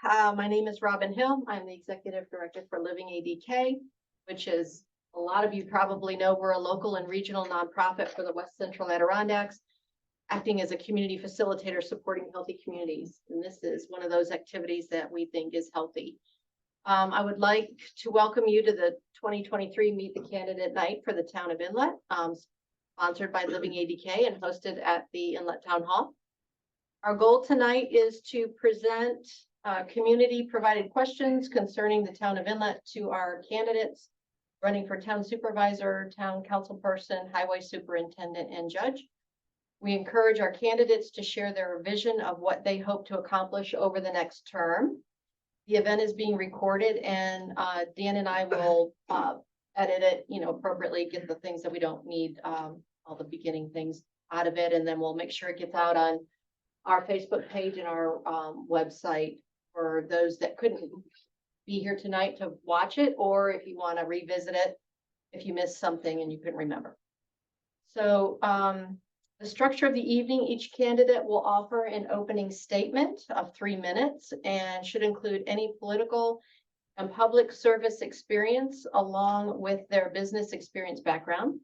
My name is Robin Hill. I'm the Executive Director for LivingADK, which is, a lot of you probably know, we're a local and regional nonprofit for the West Central Adirondacks, acting as a community facilitator supporting healthy communities. And this is one of those activities that we think is healthy. I would like to welcome you to the 2023 Meet the Candidate Night for the Town of Inlet, sponsored by LivingADK and hosted at the Inlet Town Hall. Our goal tonight is to present community-provided questions concerning the Town of Inlet to our candidates running for Town Supervisor, Town Councilperson, Highway Superintendent, and Judge. We encourage our candidates to share their vision of what they hope to accomplish over the next term. The event is being recorded, and Dan and I will edit it, appropriately, get the things that we don't need, all the beginning things out of it, and then we'll make sure it gets out on our Facebook page and our website for those that couldn't be here tonight to watch it, or if you want to revisit it, if you missed something and you couldn't remember. So the structure of the evening, each candidate will offer an opening statement of 3 minutes and should include any political and public service experience along with their business experience background.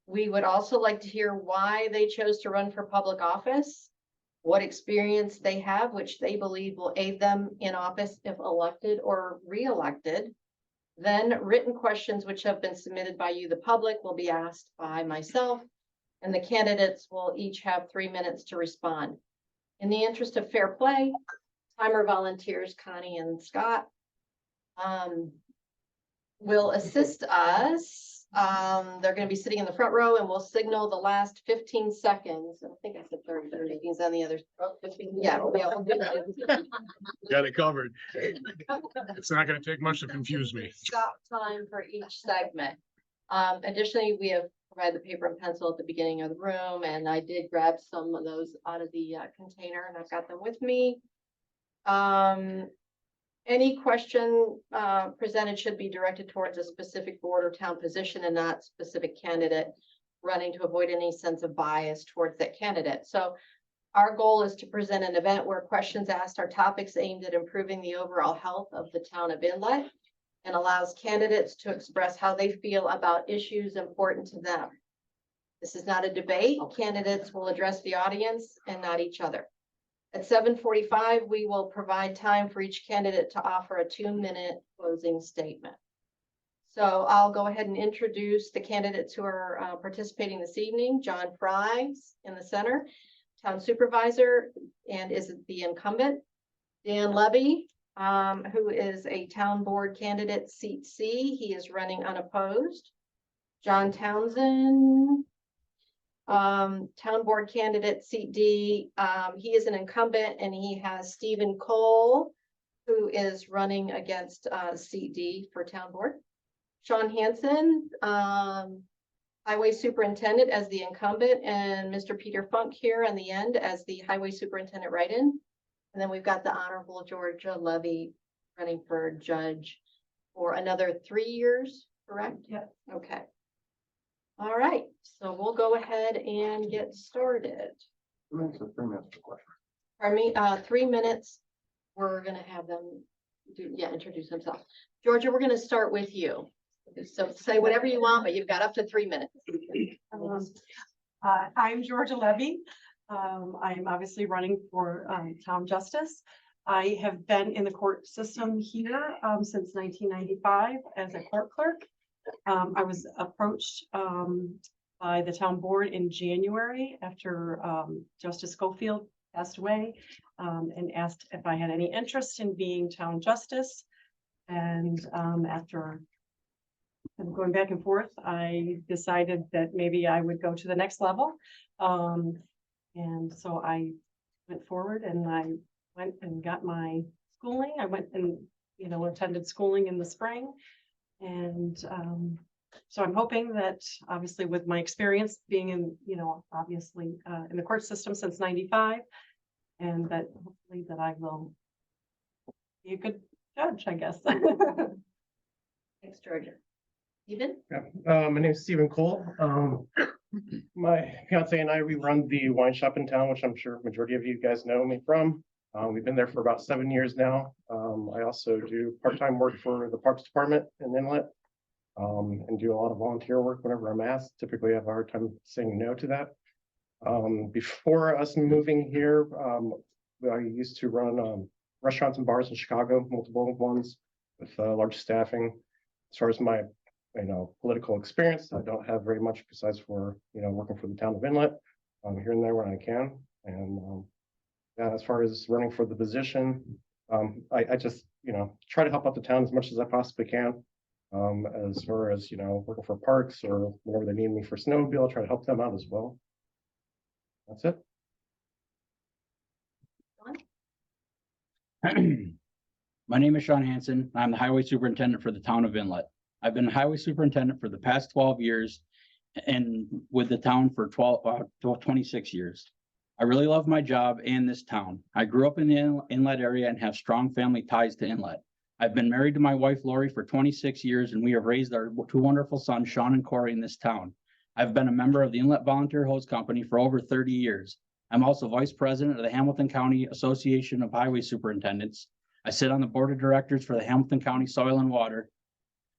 We would also like to hear why they chose to run for public office, what experience they have, which they believe will aid them in office if elected or re-elected. Then written questions which have been submitted by you, the public, will be asked by myself, and the candidates will each have 3 minutes to respond. In the interest of fair play, timer volunteers, Connie and Scott, will assist us. They're going to be sitting in the front row, and we'll signal the last 15 seconds. I think I said 30, 30 seconds on the other. 15, yeah, we'll be able to do that. Got it covered. It's not going to take much to confuse me. Stop time for each segment. Additionally, we have provided the paper and pencil at the beginning of the room, and I did grab some of those out of the container, and I've got them with me. Any question presented should be directed towards a specific board or town position and not specific candidate, running to avoid any sense of bias towards that candidate. So our goal is to present an event where questions asked are topics aimed at improving the overall health of the Town of Inlet and allows candidates to express how they feel about issues important to them. This is not a debate. Candidates will address the audience and not each other. At 7:45, we will provide time for each candidate to offer a 2-minute closing statement. So I'll go ahead and introduce the candidates who are participating this evening. John Frey in the center, Town Supervisor, and is the incumbent. Dan Levy, who is a town board candidate, seat C. He is running unopposed. John Townsend, town board candidate, seat D. He is an incumbent, and he has Stephen Cole, who is running against seat D for town board. Shawn Hansen, highway superintendent, as the incumbent, and Mr. Peter Funk here on the end as the highway superintendent write-in. And then we've got the Honorable Georgia Levy running for judge for another 3 years, correct? Yeah. Okay. All right, so we'll go ahead and get started. 3 minutes or 3 minutes for question. Pardon me, 3 minutes. We're gonna have them introduce themselves. Georgia, we're gonna start with you. So say whatever you want, but you've got up to 3 minutes. I'm Georgia Levy. I'm obviously running for town justice. I have been in the court system here since 1995 as a court clerk. I was approached by the town board in January after Justice Schofield passed away and asked if I had any interest in being town justice. And after going back and forth, I decided that maybe I would go to the next level. And so I went forward and I went and got my schooling. I went and, attended schooling in the spring. And so I'm hoping that obviously with my experience being in, obviously in the court system since '95, and that hopefully that I will be a good judge, I guess. Thanks, Georgia. Stephen? Yeah. My name is Stephen Cole. My fiance and I, we run the wine shop in town, which I'm sure majority of you guys know me from. We've been there for about 7 years now. I also do part-time work for the Parks Department in Inlet. And do a lot of volunteer work whenever I'm asked. Typically I have a hard time saying no to that. Before us moving here, I used to run restaurants and bars in Chicago, multiple ones with large staffing. As far as my political experience, I don't have very much besides for working for the town of Inlet here and there when I can. And yeah, as far as running for the position, I just try to help out the town as much as I possibly can. As far as working for parks or whenever they need me for snowmobile, I'll try to help them out as well. That's it. My name is Shawn Hansen. I'm the highway superintendent for the town of Inlet. I've been highway superintendent for the past 12 years and with the town for 26 years. I really love my job and this town. I grew up in the Inlet area and have strong family ties to Inlet. I've been married to my wife, Lori, for 26 years, and we have raised our 2 wonderful sons, Shawn and Corey, in this town. I've been a member of the Inlet Volunteer Hose Company for over 30 years. I'm also vice president of the Hamilton County Association of Highway Superintendents. I sit on the board of directors for the Hamilton County Soil and Water.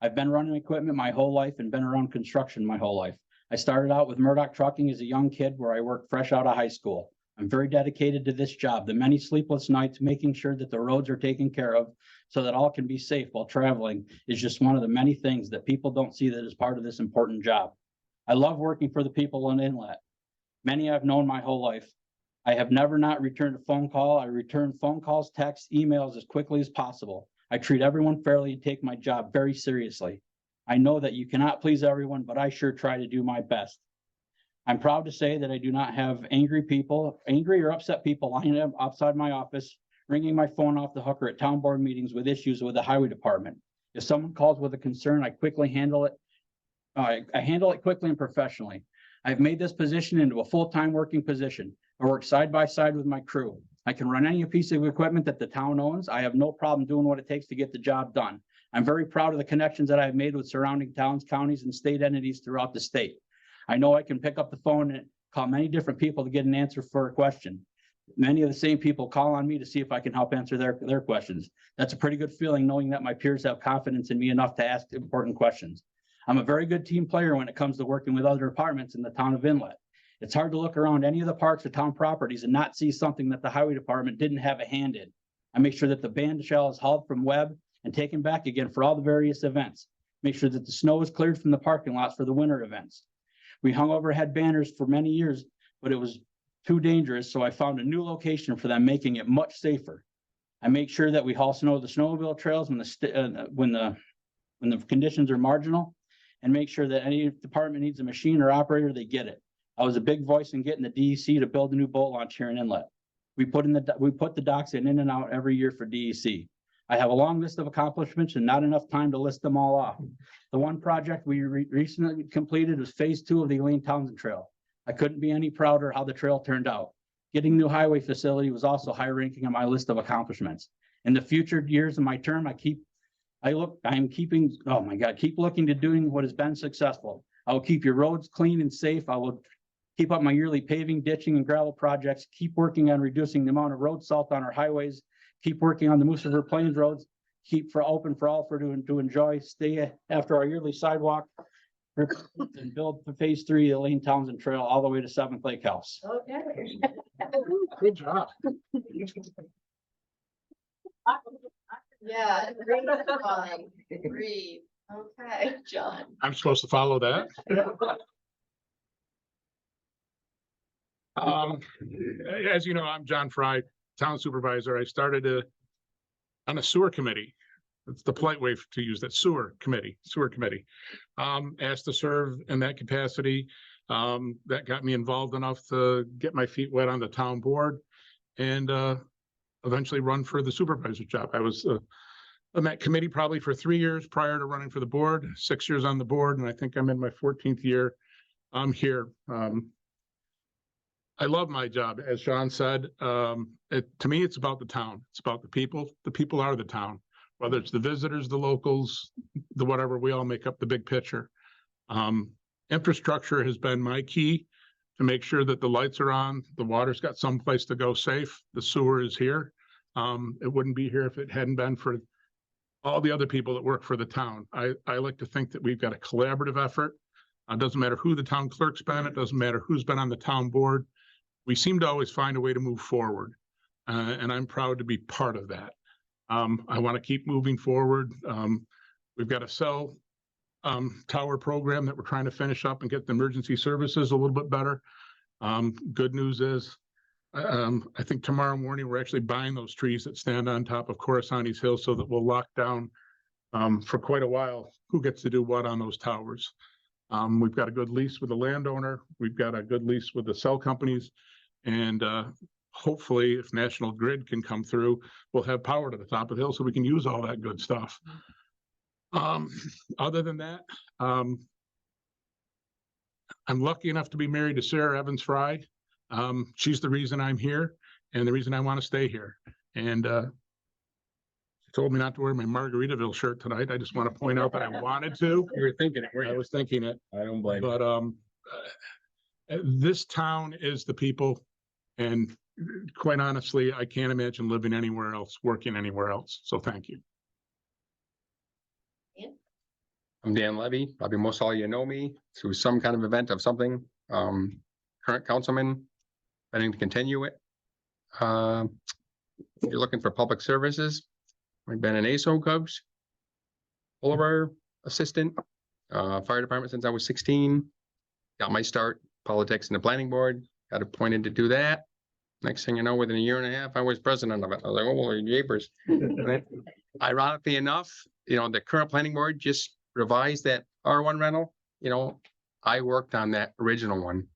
I've been running equipment my whole life and been around construction my whole life. I started out with Murdoch Trucking as a young kid where I worked fresh out of high school. I'm very dedicated to this job, the many sleepless nights, making sure that the roads are taken care of so that all can be safe while traveling is just one of the many things that people don't see that is part of this important job. I love working for the people in Inlet. Many I've known my whole life. I have never not returned a phone call. I return phone calls, texts, emails as quickly as possible. I treat everyone fairly and take my job very seriously. I know that you cannot please everyone, but I sure try to do my best. I'm proud to say that I do not have angry or upset people lining up outside my office, ringing my phone off the hook or at town board meetings with issues with the highway department. If someone calls with a concern, I quickly handle it. I handle it quickly and professionally. I've made this position into a full-time working position. I work side by side with my crew. I can run any piece of equipment that the town owns. I have no problem doing what it takes to get the job done. I'm very proud of the connections that I've made with surrounding towns, counties, and state entities throughout the state. I know I can pick up the phone and call many different people to get an answer for a question. Many of the same people call on me to see if I can help answer their questions. That's a pretty good feeling knowing that my peers have confidence in me enough to ask important questions. I'm a very good team player when it comes to working with other departments in the town of Inlet. It's hard to look around any of the parks or town properties and not see something that the highway department didn't have a hand in. I make sure that the band shell is hauled from Webb and taken back again for all the various events. Make sure that the snow is cleared from the parking lots for the winter events. We hung overhead banners for many years, but it was too dangerous, so I found a new location for them, making it much safer. I make sure that we haul snow to the snowmobile trails when the conditions are marginal, and make sure that any department needs a machine or operator, they get it. I was a big voice in getting the DEC to build a new boat launch here in Inlet. We put the docks in and out every year for DEC. I have a long list of accomplishments and not enough time to list them all off. The one project we recently completed was phase 2 of the Townsend Trail. I couldn't be any prouder how the trail turned out. Getting new highway facility was also high ranking on my list of accomplishments. In the future years of my term, keep looking to doing what has been successful. I will keep your roads clean and safe. I will keep up my yearly paving, ditching, and gravel projects, keep working on reducing the amount of road salt on our highways, keep working on the Moose River Plains roads, keep open for all to enjoy, stay after our yearly sidewalk, and build for phase 3 of the Townsend Trail all the way to 7th Lake House. Okay. Good job. Yeah. Breathe. Okay, John. I'm supposed to follow that. As you know, I'm John Frey, town supervisor. I started on a sewer committee. It's the polite way to use that, sewer committee. Asked to serve in that capacity. That got me involved enough to get my feet wet on the town board and eventually run for the supervisor job. I was on that committee probably for 3 years prior to running for the board, 6 years on the board, and I think I'm in my 14th year. I'm here. I love my job. As Shawn said, to me, it's about the town. It's about the people. The people are the town, whether it's the visitors, the locals, the whatever, we all make up the big picture. Infrastructure has been my key to make sure that the lights are on, the water's got someplace to go safe, the sewer is here. It wouldn't be here if it hadn't been for all the other people that work for the town. I like to think that we've got a collaborative effort. It doesn't matter who the town clerk's been, it doesn't matter who's been on the town board. We seem to always find a way to move forward. And I'm proud to be part of that. I want to keep moving forward. We've got a cell tower program that we're trying to finish up and get the emergency services a little bit better. Good news is, I think tomorrow morning, we're actually buying those trees that stand on top of Coruscante's Hill so that we'll lock down for quite a while who gets to do what on those towers. We've got a good lease with the landowner. We've got a good lease with the cell companies. And hopefully, if National Grid can come through, we'll have power to the top of the hill so we can use all that good stuff. Other than that, I'm lucky enough to be married to Sarah Evans Frey. She's the reason I'm here and the reason I want to stay here. And she told me not to wear my Margaritaville shirt tonight. I just want to point out that I wanted to. You were thinking it, I weren't you? was thinking it, I don't blame you. but this town is the people, and quite honestly, I can't imagine living anywhere else, working anywhere else. So thank you. I'm Dan Levy. Probably most all you know me through some kind of event of something. Current councilman, planning to continue it. If you're looking for public services, I've been an ASO coach, Boulevard assistant, fire department since I was 16. Got my start politics in the planning board, got appointed to do that. Next thing you know, within a year and a half, I was president of it. I was like, oh, jeepers. Ironically enough, the current planning board just revised that R1 rental. I worked on that original one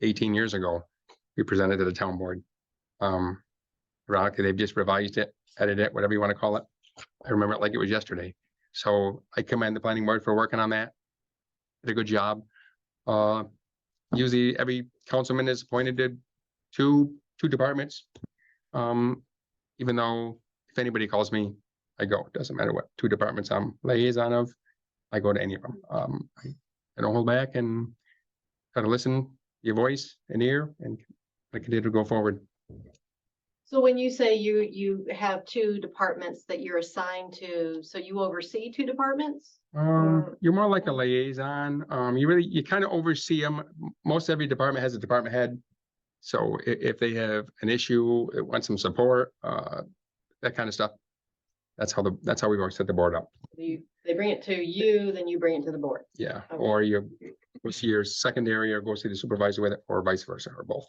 18 years ago. We presented to the town board. Ironically, they've just revised it, edited it, whatever you want to call it. I remember it like it was yesterday. So I commend the planning board for working on that. Did a good job. Usually every councilman is appointed to two departments. Even though if anybody calls me, I go. It doesn't matter what two departments I'm liaison of. I go to any of them. I don't hold back and try to listen, your voice and ear, and I continue to go forward. So when you say you have two departments that you're assigned to, so you oversee two departments? You're more like a liaison. You kind of oversee them. Most every department has a department head. So if they have an issue, it wants some support, that kind of stuff. That's how we work, set the board up. They bring it to you, then you bring it to the board. Yeah, Okay. or you go see your secondary or go see the supervisor with it, or vice versa, or both.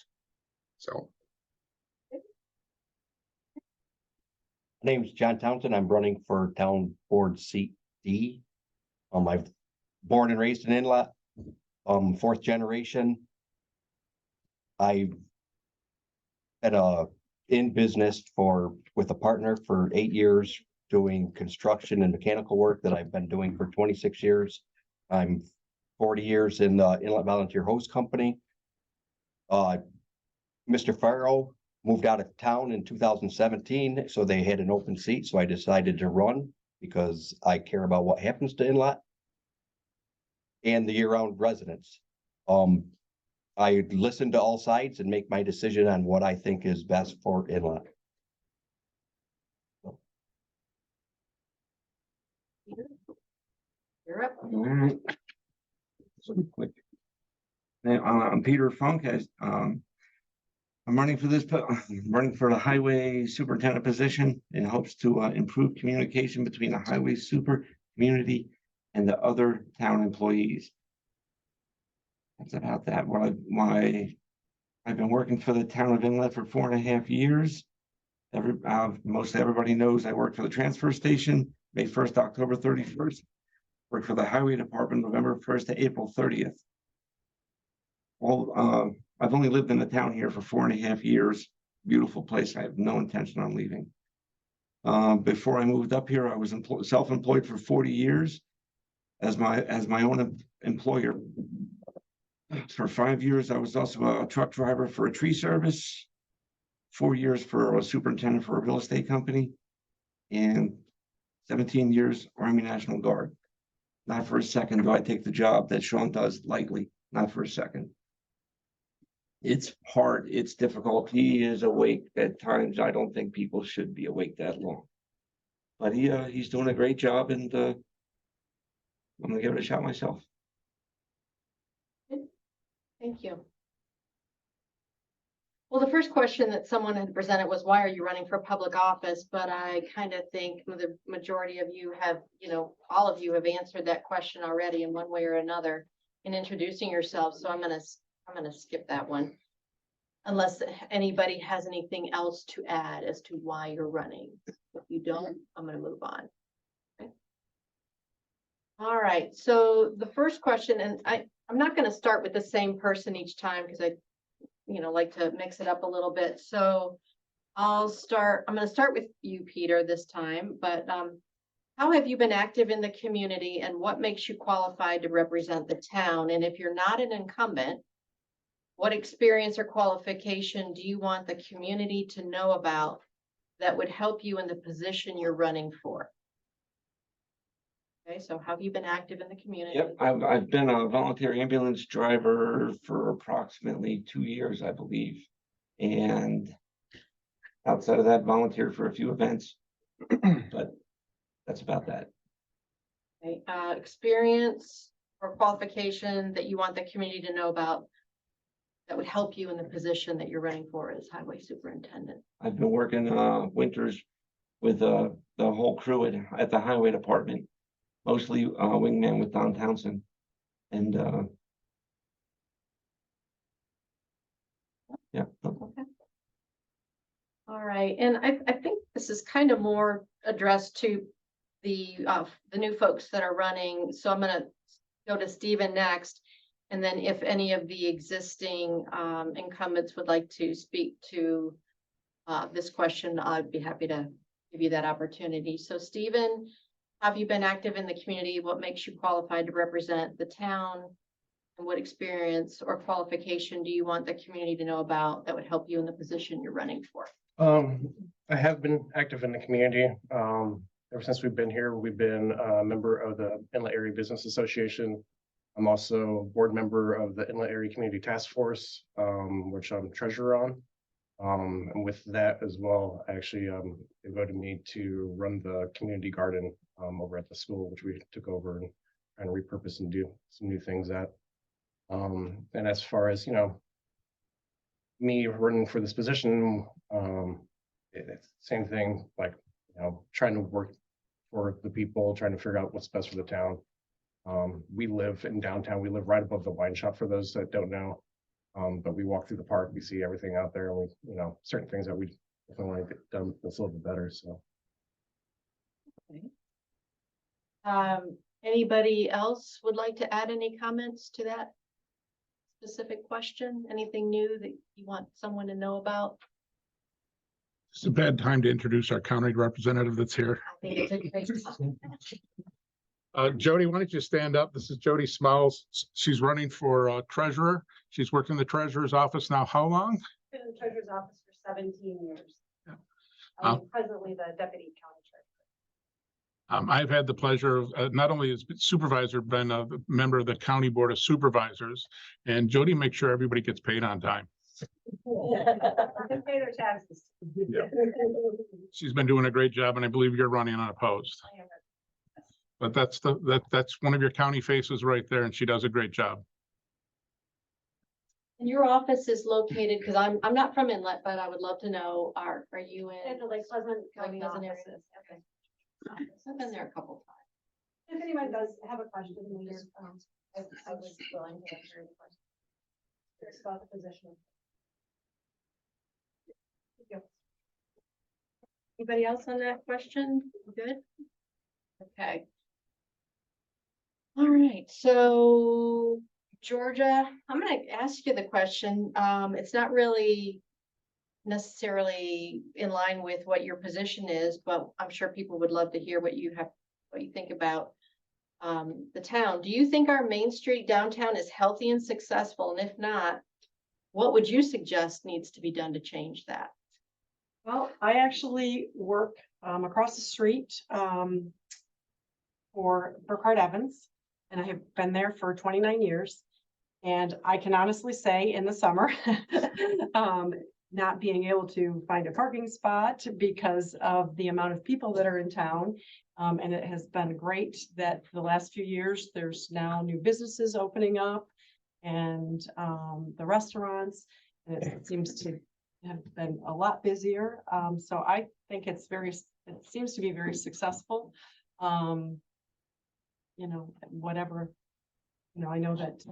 So. My name is John Townsend. I'm running for town board seat D. I'm born and raised in Inlet, fourth generation. I've been in business with a partner for 8 years, doing construction and mechanical work that I've been doing for 26 years. I'm 40 years in the Inlet Volunteer Hose Company. Mr. Farrow moved out of town in 2017, so they had an open seat, so I decided to run because I care about what happens to Inlet and the year-round residents. I listen to all sides and make my decision on what I think is best for Inlet. You're up. All right. I'm Peter Funk. I'm running for the highway superintendent position in hopes to improve communication between the highway super community and the other town employees. That's about that. I've been working for the town of Inlet for 4.5 years. Most everybody knows I work for the transfer station, May 1st, October 31st. Work for the highway department, November 1st to April 30th. Well, I've only lived in the town here for 4.5 years. Beautiful place. I have no intention on leaving. Before I moved up here, I was self-employed for 40 years as my own employer. For 5 years, I was also a truck driver for a tree service. 4 years for a superintendent for a real estate company, and 17 years Army National Guard. Not for a second do I take the job that Shawn does lightly. Not for a second. It's hard, it's difficult. He is awake at times. I don't think people should be awake that long. But he's doing a great job, and I'm gonna give it a shot myself. Thank you. Well, the first question that someone had presented was, why are you running for public office? But I kind of think the majority of you have, all of you have answered that question already in one way or another in introducing yourselves. So I'm gonna skip that one. Unless anybody has anything else to add as to why you're running. If you don't, I'm gonna move on. Okay. All right, so the first question, and I'm not gonna start with the same person each time because I like to mix it up a little bit. So I'm gonna start with you, Peter, this time, but how have you been active in the community and what makes you qualified to represent the town? And if you're not an incumbent, what experience or qualification do you want the community to know about that would help you in the position you're running for? Okay, so have you been active in the community? Yep, I've been a volunteer ambulance driver for approximately 2 years, I believe. And outside of that, volunteered for a few events, but that's about that. Okay, experience or qualification that you want the community to know about that would help you in the position that you're running for as highway superintendent. I've been working winters with the whole crew at the highway department, mostly wingman with Townsend. And yeah. Okay. All right, and I think this is kind of more addressed to the new folks that are running. So I'm gonna go to Stephen next. And then if any of the existing incumbents would like to speak to this question, I'd be happy to give you that opportunity. So Stephen, have you been active in the community? What makes you qualified to represent the town? And what experience or qualification do you want the community to know about that would help you in the position you're running for? I have been active in the community. Ever since we've been here, we've been a member of the Inlet Area Business Association. I'm also a board member of the Inlet Area Community Task Force, which I'm treasurer on. And with that as well, actually, they voted me to run the community garden over at the school, which we took over and trying to repurpose and do some new things at. And as far as, me running for this position, it's the same thing, like, trying to work for the people, trying to figure out what's best for the town. We live in downtown. We live right above the wine shop for those that don't know. But we walk through the park, we see everything out there, and we, certain things that we definitely want to get done that's a little bit better. So. Okay. Anybody else would like to add any comments to that specific question? Anything new that you want someone to know about? It's a bad time to introduce our county representative that's here. I think it's a great Jody, why don't you stand up? This is Jody Smiles. She's running for treasurer. She's worked in the treasurer's office now how long? Been in the treasurer's office for 17 years. Yeah. I'm presently the deputy county treasurer. I've had the pleasure of not only as supervisor, been a member of the county board of supervisors, and Jody makes sure everybody gets paid on time. They pay their taxes. Yeah. She's been doing a great job, and I believe you're running unopposed. But that's one of your county faces right there, and she does a great job. And your office is located, because I'm not from Inlet, but I would love to know, are you in? the Lake Pleasant County Lake Pleasant area? offices. Okay. I've been there a couple If anyone does have a question, later, times. I was willing to answer any questions. curious about the position. Thank you. Anybody else on that question? Good? Okay. All right, so Georgia, I'm gonna ask you the question. It's not really necessarily in line with what your position is, but I'm sure people would love to hear what you think about the town. Do you think our Main Street downtown is healthy and successful? And if not, what would you suggest needs to be done to change that? Well, I actually work across the street for Burkhart Evans, and I have been there for 29 years. And I can honestly say in the summer, not being able to find a parking spot because of the amount of people that are in town. And it has been great that for the last few years, there's now new businesses opening up and the restaurants. And it seems to have been a lot busier. So I think it seems to be very successful. You know, whatever, you know, I know that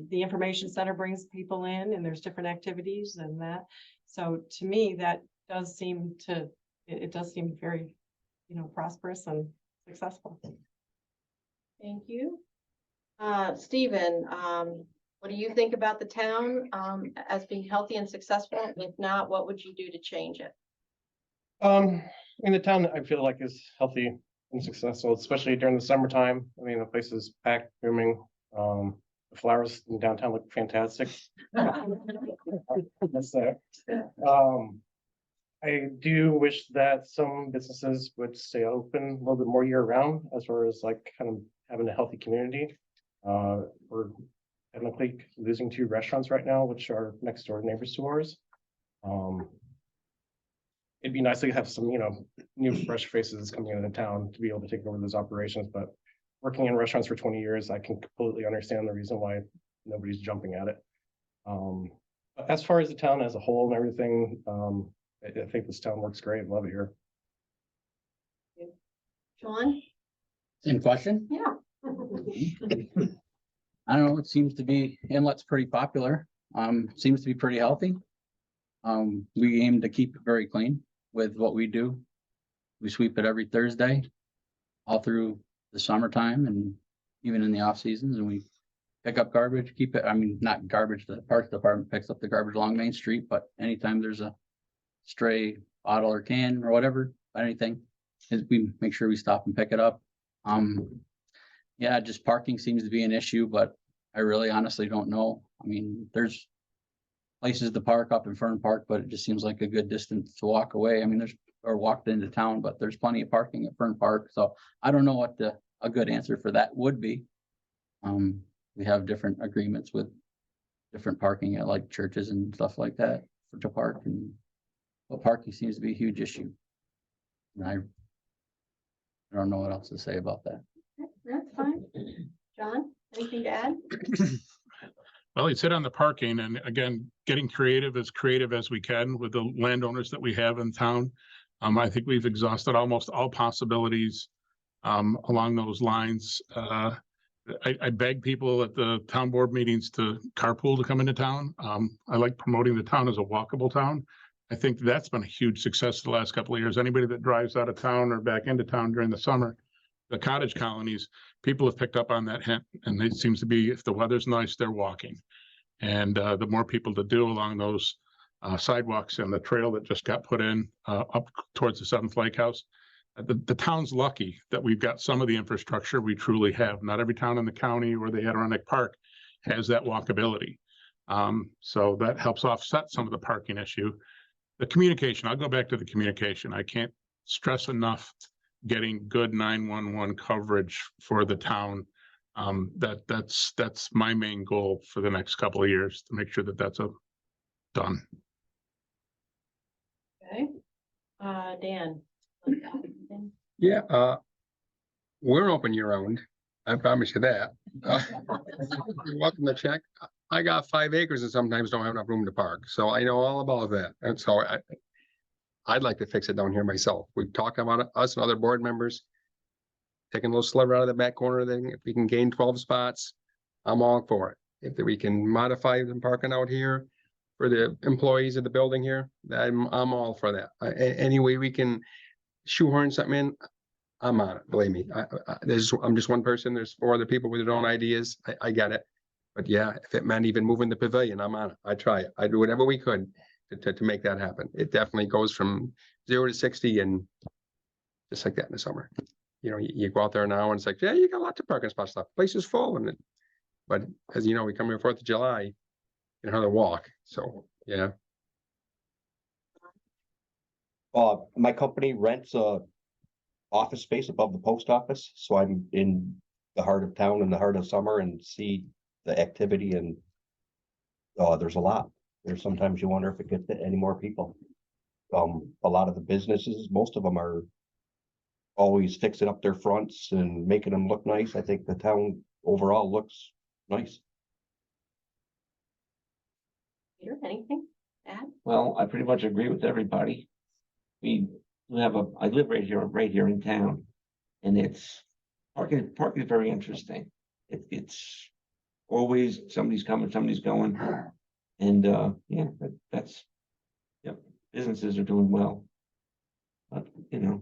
the information center brings people in and there's different activities and that. So to me, that does seem it does seem very, you know, prosperous and successful. Thank you. Stephen, what do you think about the town as being healthy and successful? If not, what would you do to change it? In the town, I feel like is healthy and successful, especially during the summertime. I mean, the place is packed, booming. The flowers in downtown look fantastic. That's there. I do wish that some businesses would stay open a little bit more year round, as far as like kind of having a healthy community. We're technically losing 2 restaurants right now, which are next door neighbors to ours. It'd be nice to have some, you know, new fresh faces coming into town to be able to take over those operations, but working in restaurants for 20 years, I can completely understand the reason why nobody's jumping at it. But as far as the town as a whole and everything, I think this town works great. Love it here. Shawn? Same question? Yeah. I don't know, it seems to be, Inlet's pretty popular, seems to be pretty healthy. We aim to keep it very clean with what we do. We sweep it every Thursday, all through the summertime and even in the off seasons, and we pick up garbage, keep it, I mean, not garbage, the parks department picks up the garbage along Main Street, but anytime there's a stray bottle or can or whatever, anything, we make sure we stop and pick it up. Yeah, just parking seems to be an issue, but I really honestly don't know. I mean, there's places to park up in Fern Park, but it just seems like a good distance to walk away. I mean, or walked into town, but there's plenty of parking at Fern Park. So I don't know what a good answer for that would be. We have different agreements with different parking at like churches and stuff like that to park, and but parking seems to be a huge issue. And I don't know what else to say about that. That's fine. John, anything to add? Well, it's hit on the parking, and again, getting creative as we can with the landowners that we have in town. I think we've exhausted almost all possibilities along those lines. I beg people at the town board meetings to carpool to come into town. I like promoting the town as a walkable town. I think that's been a huge success the last couple of years. Anybody that drives out of town or back into town during the summer, the cottage colonies, people have picked up on that hint, and it seems to be, if the weather's nice, they're walking. And the more people to do along those sidewalks and the trail that just got put in up towards the 7th Lake House, the town's lucky that we've got some of the infrastructure we truly have. Not every town in the county or the Adirondack Park has that walkability. So that helps offset some of the parking issue. The communication, I'll go back to the communication. I can't stress enough getting good 911 coverage for the town. That's my main goal for the next couple of years, to make sure that that's done. Okay. Dan. Yeah, we're open year round. I promise you that. You're welcome to check. I got 5 acres and sometimes don't have enough room to park, so I know all about that. And so I'd like to fix it down here myself. We've talked about it, us and other board members, taking a little sliver out of the back corner thing. If we can gain 12 spots, I'm all for it. If we can modify them parking out here for the employees of the building here, I'm all for that. Any way we can shoehorn something in, I'm on it. Believe me. I'm just one person. There's 4 other people with their own ideas. I get it. But yeah, if it meant even moving the pavilion, I'm on it. I try it. I do whatever we could to make that happen. It definitely goes from 0 to 60 and just like that in the summer. You know, you go out there now and it's like, yeah, you got lots of parking spots left. Place is full. But as you know, we come here 4th of July, you know how to walk. So yeah. My company rents a office space above the post office, so I'm in the heart of town in the heart of summer and see the activity and there's a lot. There's sometimes you wonder if it gets to any more people. A lot of the businesses, most of them are always fixing up their fronts and making them look nice. I think the town overall looks nice. Peter, anything to add? Well, I pretty much agree with everybody. We have I live right here in town. And it's, parking is very interesting. It's always somebody's coming, somebody's going. And, yeah, that's, yep, businesses are doing well. But, you know,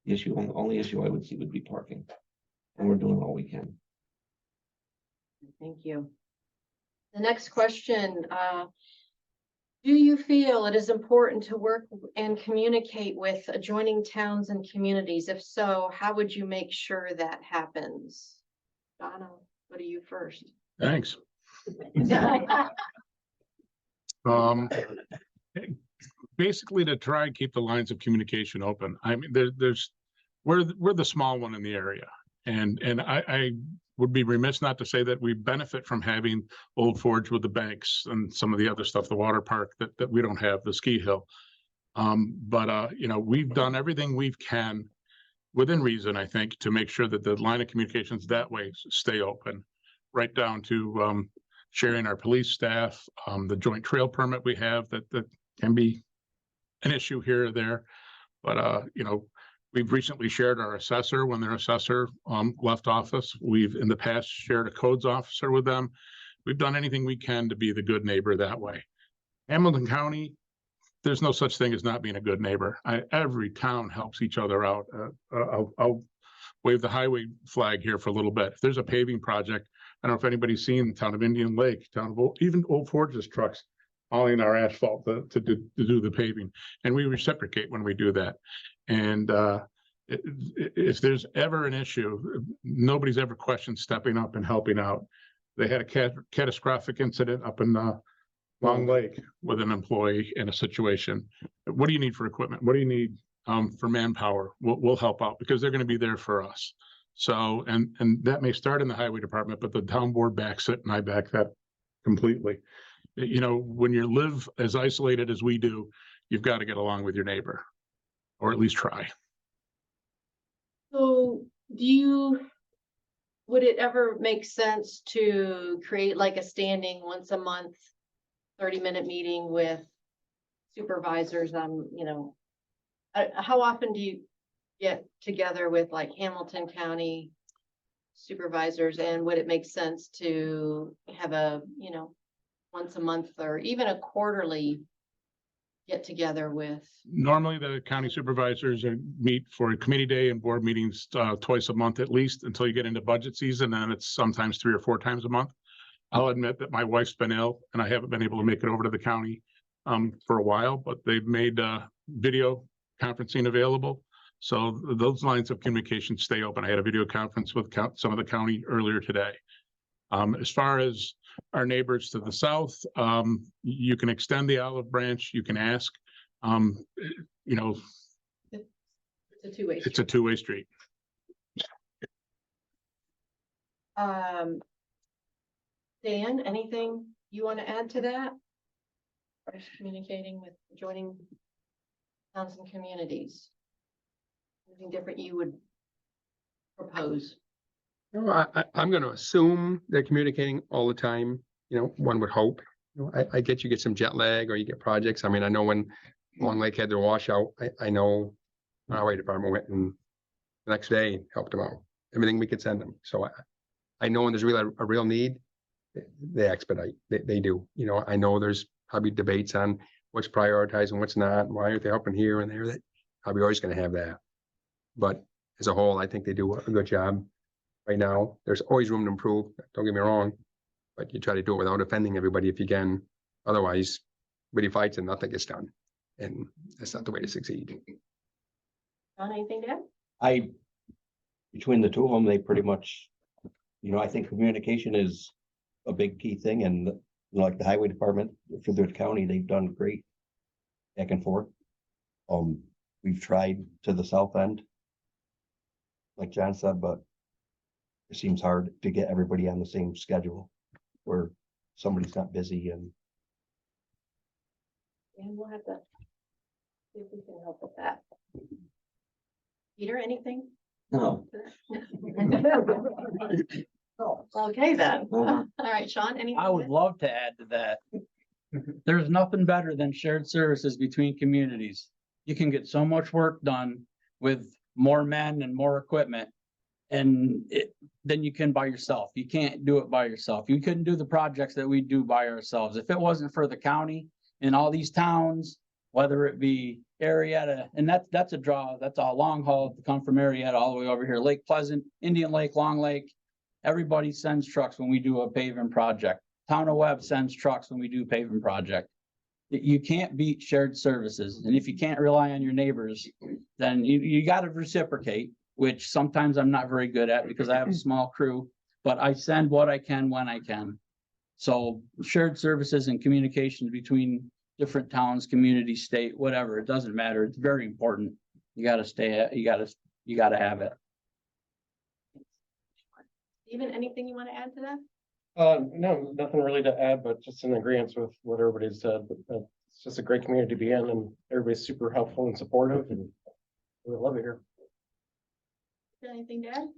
the only issue I would see would be parking. And we're doing all we can. Thank you. The next question, do you feel it is important to work and communicate with adjoining towns and communities? If so, how would you make sure that happens? Donna, go to you first. Thanks. Basically to try and keep the lines of communication open. I mean, we're the small one in the area. And I would be remiss not to say that we benefit from having Old Forge with the banks and some of the other stuff, the water park that we don't have, the ski hill. You know, we've done everything we can within reason, I think, to make sure that the line of communications that way stay open, right down to sharing our police staff, the joint trail permit we have that can be an issue here or there. But you know, we've recently shared our assessor when their assessor left office. We've in the past shared a codes officer with them. We've done anything we can to be the good neighbor that way. Hamilton County, there's no such thing as not being a good neighbor. Every town helps each other out. I'll wave the highway flag here for a little bit. If there's a paving project, I don't know if anybody's seen the town of Indian Lake, even Old Forge's trucks hauling our asphalt to do the paving. And we reciprocate when we do that. And if there's ever an issue, nobody's ever questioned stepping up and helping out. They had a catastrophic incident up in Long Lake with an employee in a situation. What do you need for equipment? What do you need for manpower? We'll help out because they're going to be there for us. So, and that may start in the highway department, but the town board backs it, and I back that completely. You know, when you live as isolated as we do, you've got to get along with your neighbor, or at least try. So would it ever make sense to create like a standing once a month 30-minute meeting with supervisors on, you know, how often do you get together with like Hamilton County supervisors, and would it make sense to have a, you know, once a month or even a quarterly get together with? Normally the county supervisors meet for a committee day and board meetings twice a month at least until you get into budget season, and it's sometimes 3 or 4 times a month. I'll admit that my wife's been ill and I haven't been able to make it over to the county for a while, but they've made video conferencing available. So those lines of communication stay open. I had a video conference with some of the county earlier today. As far as our neighbors to the south, you can extend the olive branch, you can ask, you know, It's a two-way. it's a two-way street. Dan, anything you want to add to that? Or communicating with joining towns and communities? Anything different you would propose? No, I'm going to assume they're communicating all the time. You know, one would hope. You know, I get you get some jet lag or you get projects. I mean, I know when Long Lake had their washout, I know our highway department went and the next day helped them out. Everything we could send them. So I know when there's really a real need, they expedite. They do. You know, I know there's probably debates on what's prioritized and what's not. Why aren't they helping here and there? That probably always going to have that. But as a whole, I think they do a good job. Right now, there's always room to improve. Don't get me wrong, but you try to do it without offending everybody if you can. Otherwise, everybody fights and nothing gets done, and that's not the way to succeed. John, anything to add? Between the two of them, they pretty much, you know, I think communication is a big key thing, and like the highway department for the county, they've done great back and forth. We've tried to the south end, like John said, but it seems hard to get everybody on the same schedule where somebody's not busy and And we'll have to see if we can help with that. Peter, anything? No. Okay, then. Mhm. All right, Shawn, anything? I would love to add to that. There's nothing better than shared services between communities. You can get so much work done with more men and more equipment. And then you can by yourself. You can't do it by yourself. You couldn't do the projects that we do by ourselves. If it wasn't for the county and all these towns, whether it be Arietta, and that's a draw, that's a long haul to come from Arietta all the way over here, Lake Pleasant, Indian Lake, Long Lake. Everybody sends trucks when we do a paving project. Town of Webb sends trucks when we do paving project. You can't beat shared services. And if you can't rely on your neighbors, then you gotta reciprocate, which sometimes I'm not very good at because I have a small crew, but I send what I can when I can. So shared services and communications between different towns, community, state, whatever, it doesn't matter. It's very important. You gotta have it. Steven, anything you want to add to that? No, nothing really to add, but just in agreement with what everybody said. But it's just a great community to be in, and everybody's super helpful and supportive, and we love it here. Anything to add?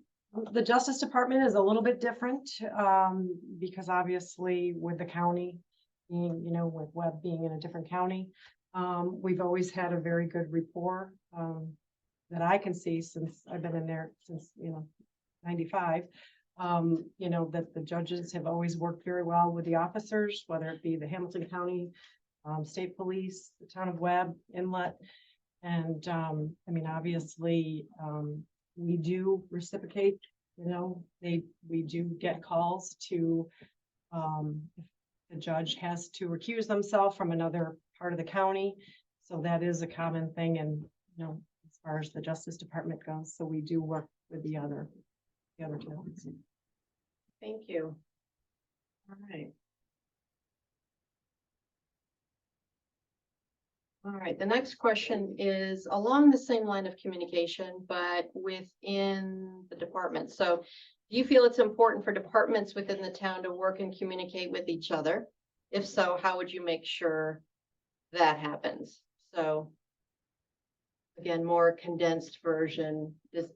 The Justice Department is a little bit different, because obviously with the county being, with Webb being in a different county, we've always had a very good rapport, that I can see since I've been in there since, 95. That the judges have always worked very well with the officers, whether it be the Hamilton County, State Police, the town of Webb, Inlet. And, obviously, we do reciprocate, we do get calls to, if the judge has to recuse themselves from another part of the county. So that is a common thing. And, as far as the Justice Department goes, so we do work with the other towns. Thank you. All right. All right, the next question is along the same line of communication, but within the department. So do you feel it's important for departments within the town to work and communicate with each other? If so, how would you make sure that happens? So again, more condensed version. Is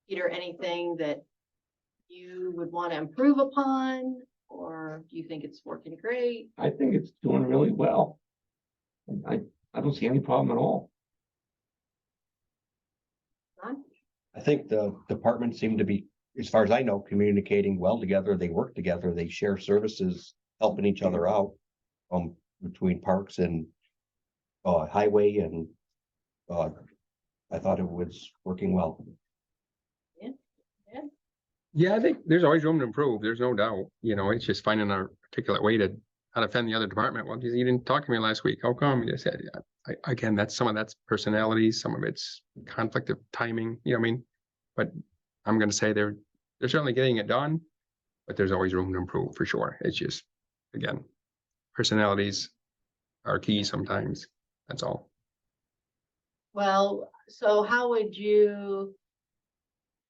Peter anything that you would want to improve upon, or do you think it's working great? I think it's doing really well. I don't see any problem at all. John? I think the departments seem to be, as far as I know, communicating well together. They work together, they share services, helping each other out, between parks and highway, and I thought it was working well. Yeah, I think there's always room to improve. There's no doubt. It's just finding a articulate way to how to offend the other department. Well, you didn't talk to me last week. How come? You said, again, some of that's personalities, some of it's conflict of timing, but I'm going to say they're certainly getting it done, but there's always room to improve for sure. It's just, again, personalities are key sometimes. That's all. Well, so how would you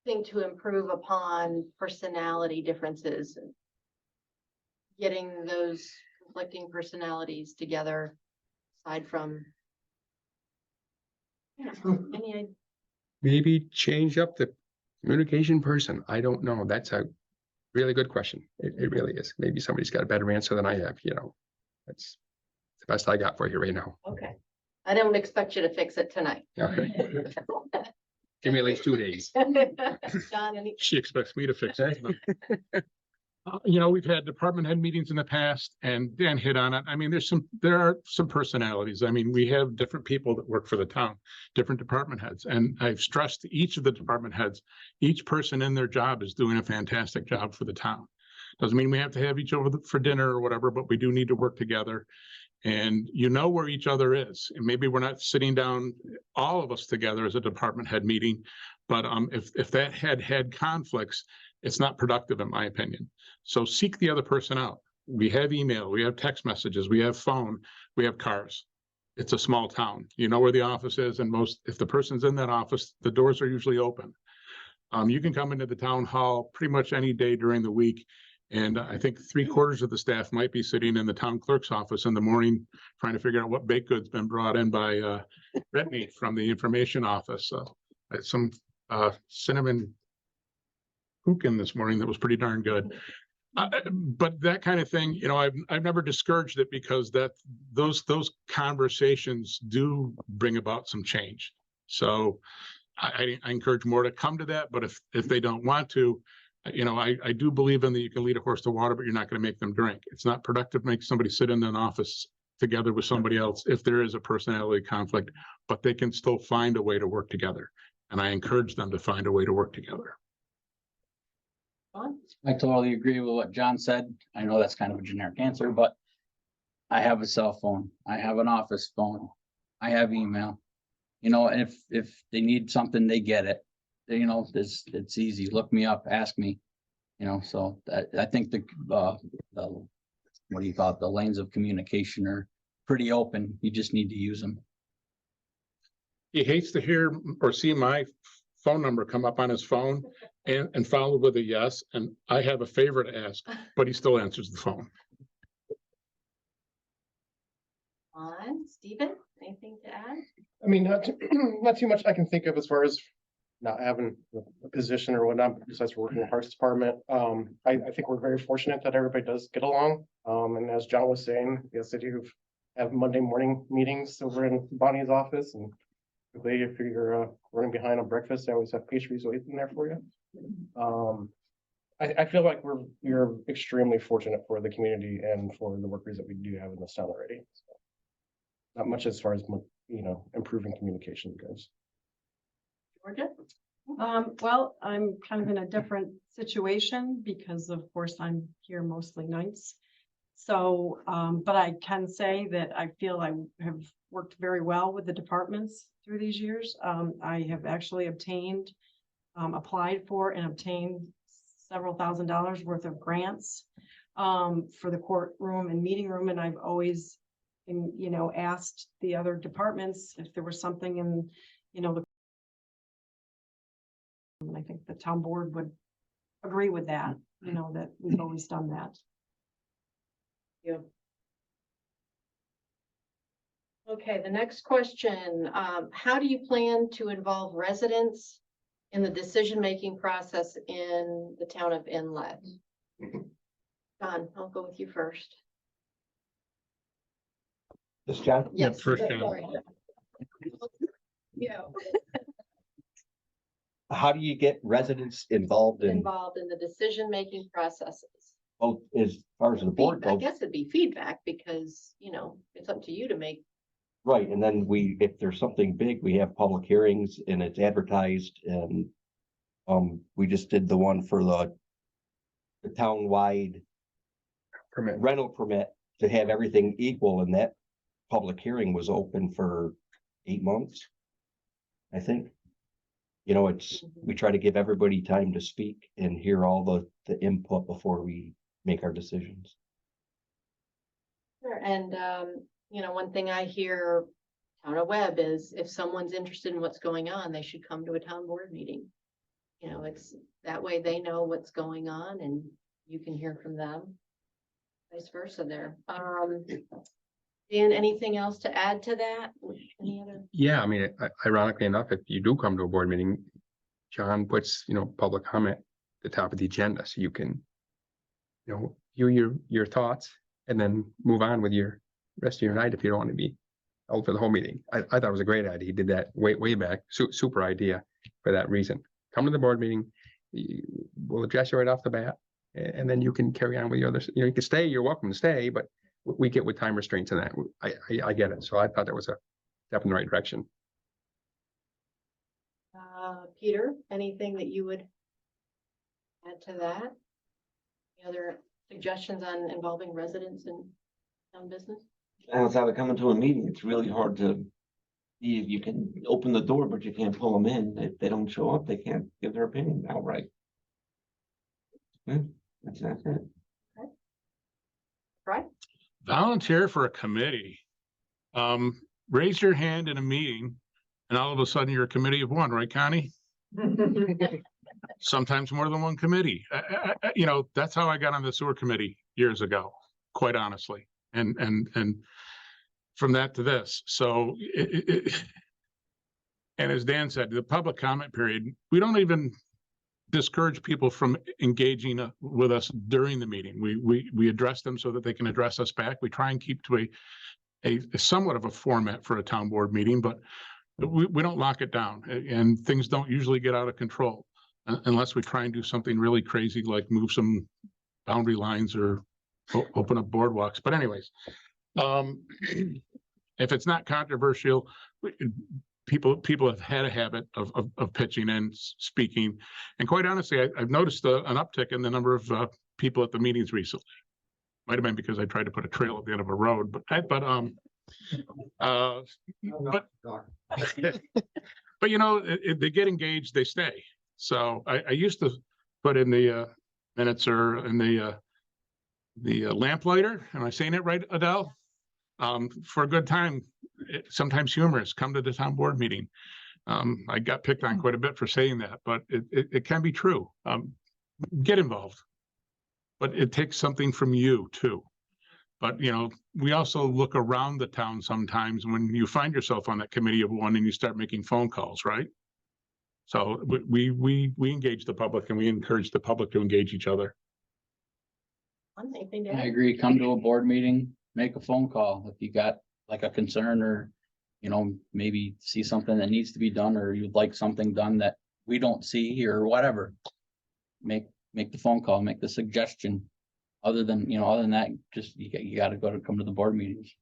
think to improve upon personality differences? Getting those conflicting personalities together, aside from any Maybe change up the communication person. I don't know. That's a really good question. It really is. Maybe somebody's got a better answer than I have, That's the best I got for you right now. Okay, I don't expect you to fix it tonight. Okay. Give me at least 2 days. John, any? She expects me to fix it. We've had department head meetings in the past, and Dan hit on it. There are some personalities. We have different people that work for the town, different department heads. And I've stressed to each of the department heads, each person in their job is doing a fantastic job for the town. Doesn't mean we have to have each over for dinner or whatever, but we do need to work together. And where each other is. And maybe we're not sitting down, all of us together as a department head meeting, but if that had conflicts, it's not productive in my opinion. So seek the other person out. We have email, we have text messages, we have phone, we have cars. It's a small town. You know where the office is, and if the person's in that office, the doors are usually open. You can come into the town hall pretty much any day during the week And I think 3/4 of the staff might be sitting in the town clerk's office in the morning, trying to figure out what baked goods been brought in by Brittany from the information office. So some cinnamon pumpkin this morning that was pretty darn good. But that kind of thing, you know, I've never discouraged it because those conversations do bring about some change. So I encourage more to come to that, but if they don't want to, you know, I do believe in that you can lead a horse to water, but you're not going to make them drink. It's not productive to make somebody sit in an office together with somebody else if there is a personality conflict, but they can still find a way to work together. And I encourage them to find a way to work together. Shawn? I totally agree with what John said. I know that's kind of a generic answer, but I have a cell phone. I have an office phone. I have email. You know, and if they need something, they get it. You know, it's easy. Look me up, ask me. You know, so I think the what do you call it? The lanes of communication are pretty open. You just need to use them. He hates to hear or see my phone number come up on his phone and followed with a yes. And I have a favor to ask, but he still answers the phone. Stephen, anything to add? I mean, not too much I can think of as far as not having a position or whatnot, besides working in the Parks Department. I think we're very fortunate that everybody does get along. And as John was saying, yes, I do have Monday morning meetings over in Bonnie's office, and if you're running behind on breakfast, I always have pastries waiting there for you. I feel like we're extremely fortunate for the community and for the workers that we do have in this town already. So, not much as far as, you know, improving communication goes. Georgia? Well, I'm kind of in a different situation because of course I'm here mostly nights. So, but I can say that I feel I have worked very well with the departments through these years. I have actually applied for and obtained several $1,000s worth of grants for the courtroom and meeting room. And I've always, you know, asked the other departments if there was something in, you know, and I think the town board would agree with that, you know, that we've always done that. Yeah. Okay, the next question, how do you plan to involve residents in the decision-making process in the town of Inlet? John, I'll go with you first. This John? Yep, first John. sorry. Yeah. How do you get residents involved in, Involved in the decision-making processes. both as far as the board I goes? guess it'd be feedback because, you know, it's up to you to make. Right, and then if there's something big, we have public hearings and it's advertised, and we just did the one for the town-wide Permit. rental permit to have everything equal, and that public hearing was open for 8 months, I think. You know, we try to give everybody time to speak and hear all the input before we make our decisions. Sure, and you know, one thing I hear town of Webb is if someone's interested in what's going on, they should come to a town board meeting. You know, it's that way they know what's going on and you can hear from them. Vice versa there. Dan, anything else to add to that? Any other? Yeah, I mean, ironically enough, if you do come to a board meeting, John puts, you know, public comment at the top of the agenda, so you can, you know, your thoughts and then move on with your rest of your night if you don't want to be held for the whole meeting. I thought it was a great idea. He did that way back. Super idea for that reason. Come to the board meeting, we'll address you right off the bat, and then you can carry on with your others. You know, you can stay, you're welcome to stay, but we get with time restraints in that. I get it. So I thought that was a step in the right direction. Peter, anything that you would add to that? Any other suggestions on involving residents in town business? Outside of coming to a meeting, it's really hard to see if you can open the door, but you can't pull them in. If they don't show up, they can't give their opinion outright. Yeah, that's it. Right? Volunteer for a committee. Raise your hand in a meeting and all of a sudden you're a committee of one, right, Connie? sometimes more than one committee. You know, that's how I got on the sewer committee years ago, quite honestly. And from that to this, so and as Dan said, the public comment period, we don't even discourage people from engaging with us during the meeting. We address them so that they can address us back. We try and keep to a somewhat of a format for a town board meeting, but we don't lock it down, and things don't usually get out of control unless we try and do something really crazy, like move some boundary lines or open up boardwalks. But anyways, if it's not controversial, people have had a habit of pitching in, speaking, and quite honestly, I've noticed an uptick in the number of people at the meetings recently. Might have been because I tried to put a trail at the end of a road, but you know, they get engaged, they stay. So I used to put in the minutes or in the lamplighter. Am I saying it right, Adele? For a good time, sometimes humorous, come to the town board meeting. I got picked on quite a bit for saying that, but it can be true. Get involved, but it takes something from you too. But, you know, we also look around the town sometimes when you find yourself on that committee of one and you start making phone calls, right? So we engage the public, and we encourage the public to engage each other. Anything to I add? agree. Come to a board meeting, make a phone call if you got like a concern, or, you know, maybe see something that needs to be done, or you'd like something done that we don't see or whatever. Make the phone call, make the suggestion. Other than that, just you got to come to the board meetings.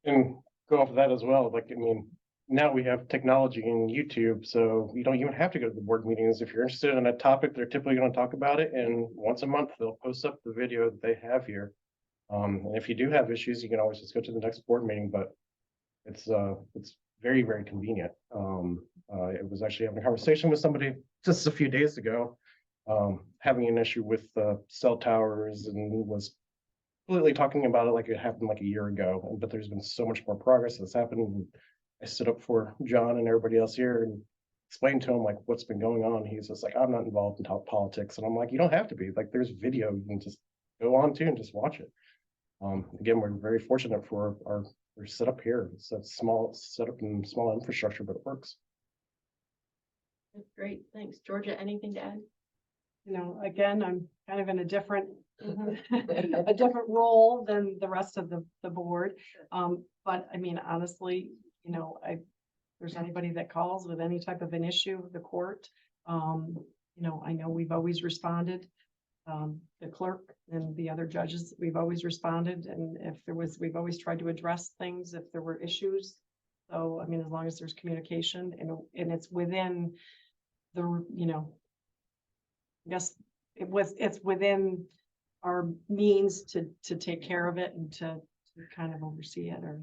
And go off of that as well, like, I mean, now we have technology in YouTube, so you don't even have to go to the board meetings. If you're interested in a topic, they're typically going to talk about it, and once a month, they'll post up the video that they have here. And if you do have issues, you can always just go to the next board meeting, but it's very, very convenient. I was actually having a conversation with somebody just a few days ago, having an issue with cell towers, and was completely talking about it like it happened like a year ago. But there's been so much more progress that's happened. I stood up for John and everybody else here and explained to him like what's been going on. He's just like, I'm not involved in politics, and I'm like, you don't have to be. Like, there's video you can just go on to and just watch it. Again, we're very fortunate for our setup here. It's a small setup and small infrastructure, but it works. Great, thanks. Georgia, anything to add? You know, again, I'm kind of in a different, a different role than the rest of the board. But I mean, honestly, you know, if there's anybody that calls with any type of an issue with the court, you know, I know we've always responded. The clerk and the other judges, we've always responded. And if there was, we've always tried to address things if there were issues. So, I mean, as long as there's communication and it's within the, you know, I guess it's within our means to take care of it and to kind of oversee it or.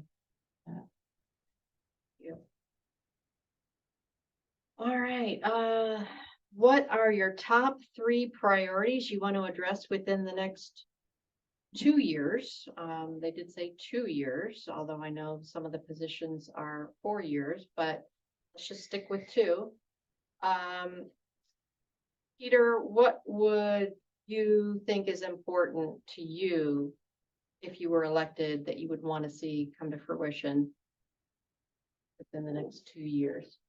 Yeah. All right, what are your top 3 priorities you want to address within the next 2 years? They did say 2 years, although I know some of the positions are 4 years, but let's just stick with 2. Peter, what would you think is important to you if you were elected that you would want to see come to fruition within the next 2 years?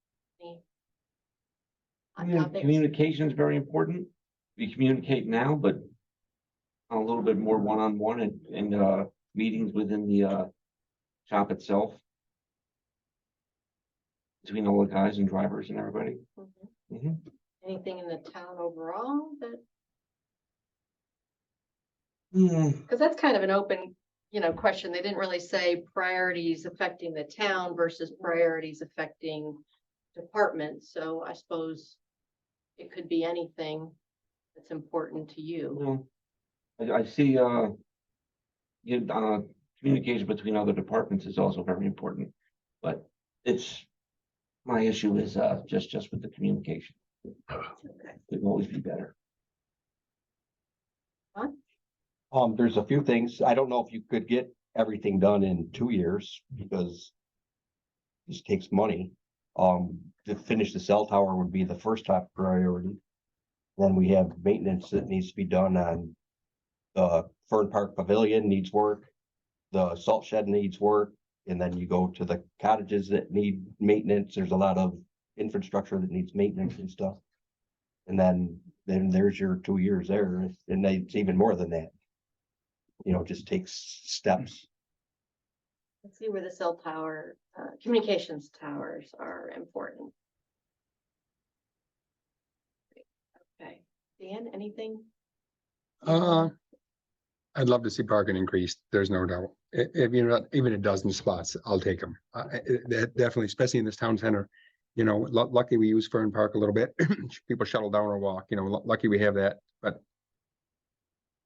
Yeah, communication is very important. We communicate now, but a little bit more one-on-one and meetings within the shop itself. Between all the guys and drivers and everybody. Anything in the town overall that, Yeah. because that's kind of an open, you know, question. They didn't really say priorities affecting the town versus priorities affecting departments. So I suppose it could be anything that's important to you. I see, communication between other departments is also very important, but my issue is, just with the communication. Okay. It will always be better. There's a few things. I don't know if you could get everything done in 2 years because this takes money. To finish the cell tower would be the first top priority. Then we have maintenance that needs to be done on the Fern Park Pavilion needs work. The salt shed needs work. And then you go to the cottages that need maintenance. There's a lot of infrastructure that needs maintenance and stuff. And then there's your 2 years there, and it's even more than that. You know, just takes steps. Let's see where the cell tower, communications towers are important. Okay, Dan, anything? I'd love to see parking increased. There's no doubt. If you know, even a dozen spots, I'll take them. Definitely, especially in this town center. You know, lucky we use Fern Park a little bit. People shuttle down or walk, you know, lucky we have that, but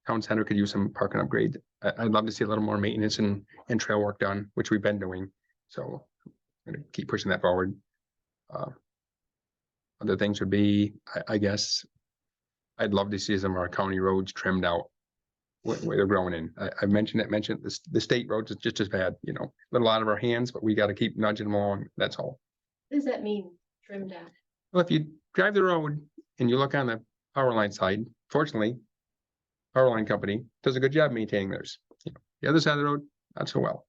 town center could use some parking upgrade. I'd love to see a little more maintenance and trail work done, which we've been doing. So I'm gonna keep pushing that forward. Other things would be, I guess, I'd love to see some of our county roads trimmed out where they're growing in. I mentioned the state roads is just as bad, you know, a little out of our hands, but we got to keep nudging them along. That's all. What does that mean, trimmed down? Well, if you drive the road and you look on the power line side, fortunately, power line company does a good job maintaining theirs. You know, the other side of the road, not so well.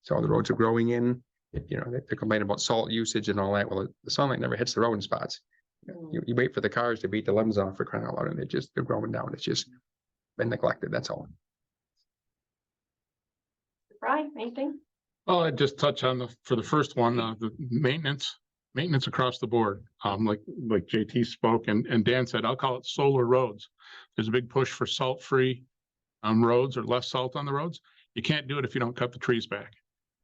So the roads are growing in, you know, they're complaining about salt usage and all that. Well, the sunlight never hits the road in spots. You wait for the cars to beat the limbs off for crying out loud, and they're growing down. It's just been neglected. That's all. Frey, anything? Well, I just touch on for the first one, the maintenance across the board. Like JT spoke and Dan said, I'll call it solar roads. There's a big push for salt-free roads or less salt on the roads. You can't do it if you don't cut the trees back.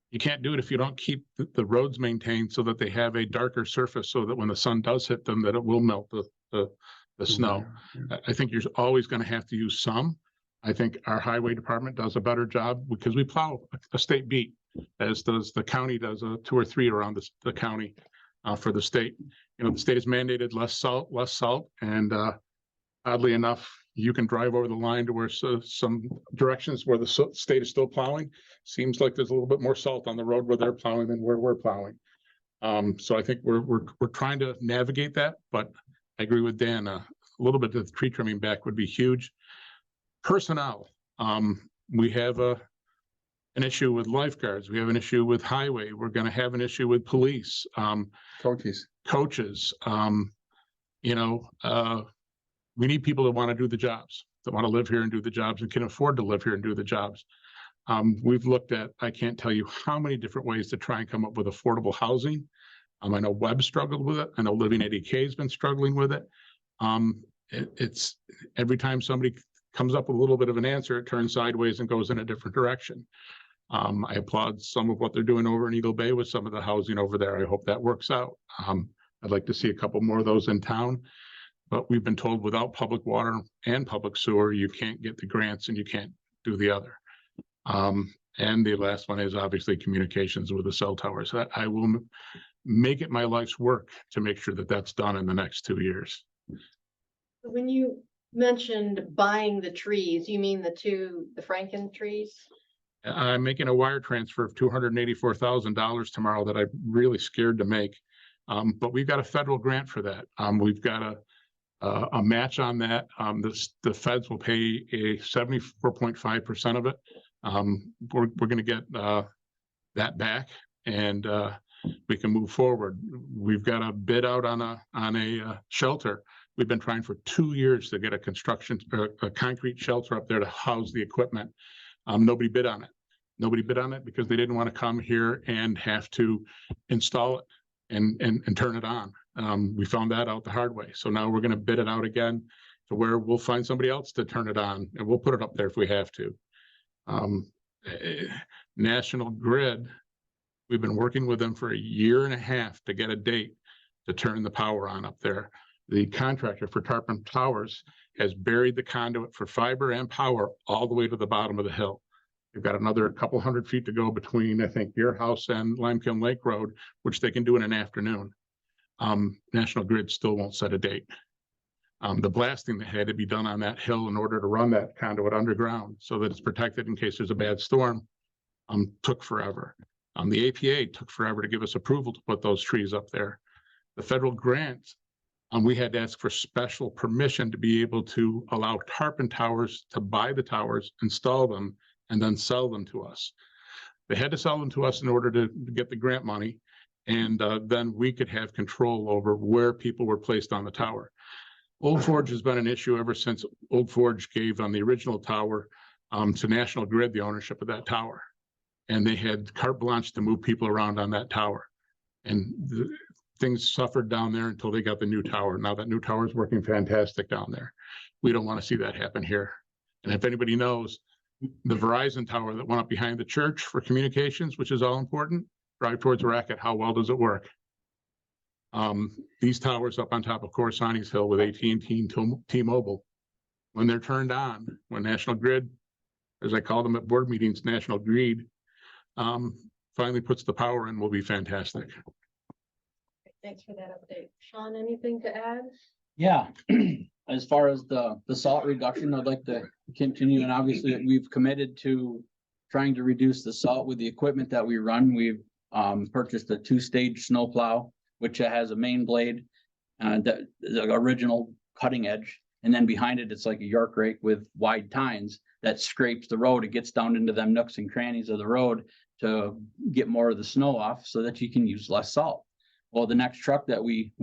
You can't do it if you don't keep the roads maintained so that they have a darker surface, so that when the sun does hit them, that it will melt the snow. I think you're always going to have to use some. I think our highway department does a better job because we plow a state beat, as does the county does 2 or 3 around the county for the state. You know, the state has mandated less salt, and oddly enough, you can drive over the line to where some directions where the state is still plowing. Seems like there's a little bit more salt on the road where they're plowing than where we're plowing. So I think we're trying to navigate that, but I agree with Dan. A little bit of tree trimming back would be huge. Personnel, we have an issue with lifeguards. We have an issue with highway. We're going to have an issue with police. Coaches. You know, we need people that want to do the jobs, that want to live here and do the jobs and can afford to live here and do the jobs. We've looked at, I can't tell you how many different ways to try and come up with affordable housing. I know Webb struggled with it. I know LivingADK has been struggling with it. It's every time somebody comes up with a little bit of an answer, it turns sideways and goes in a different direction. I applaud some of what they're doing over in Eagle Bay with some of the housing over there. I hope that works out. I'd like to see a couple more of those in town, but we've been told without public water and public sewer, you can't get the grants and you can't do the other. And the last one is obviously communications with the cell towers. I will make it my life's work to make sure that that's done in the next 2 years. When you mentioned buying the trees, you mean the Franken trees? I'm making a wire transfer of $284,000 tomorrow that I'm really scared to make. But we've got a federal grant for that. We've got a match on that. The feds will pay a 74.5% of it. We're going to get that back, and we can move forward. We've got a bid out on a shelter. We've been trying for 2 years to get a concrete shelter up there to house the equipment. Nobody bid on it. Nobody bid on it because they didn't want to come here and have to install it and turn it on. We found that out the hard way. So now we're going to bid it out again to where we'll find somebody else to turn it on, and we'll put it up there if we have to. National Grid, we've been working with them for 1.5 years to get a date to turn the power on up there. The contractor for Tarpon Towers has buried the conduit for fiber and power all the way to the bottom of the hill. We've got another couple hundred feet to go between, I think, your house and Limekiln Lake Road, which they can do in an afternoon. National Grid still won't set a date. The blasting that had to be done on that hill in order to run that conduit underground so that it's protected in case there's a bad storm took forever. The APA took forever to give us approval to put those trees up there. The federal grant, we had to ask for special permission to be able to allow Tarpon Towers to buy the towers, install them, and then sell them to us. They had to sell them to us in order to get the grant money, and then we could have control over where people were placed on the tower. Old Forge has been an issue ever since Old Forge gave on the original tower to National Grid the ownership of that tower. And they had carte blanche to move people around on that tower. And things suffered down there until they got the new tower. Now that new tower is working fantastic down there. We don't want to see that happen here. And if anybody knows, the Verizon tower that went up behind the church for communications, which is all important, drive towards Racket, how well does it work? These towers up on top of Corsani's Hill with AT&T and T-Mobile, when they're turned on, when National Grid, as I call them at board meetings, National Grid, finally puts the power in, will be fantastic. Thanks for that update. Shawn, anything to add? Yeah, as far as the salt reduction, I'd like to continue, and obviously we've committed to trying to reduce the salt with the equipment that we run. We've purchased a 2-stage snowplow, which has a main blade, the original cutting edge, and then behind it, it's like a York rake with wide tines that scrapes the road. It gets down into them nooks and crannies of the road to get more of the snow off so that you can use less salt. Well, the next truck that we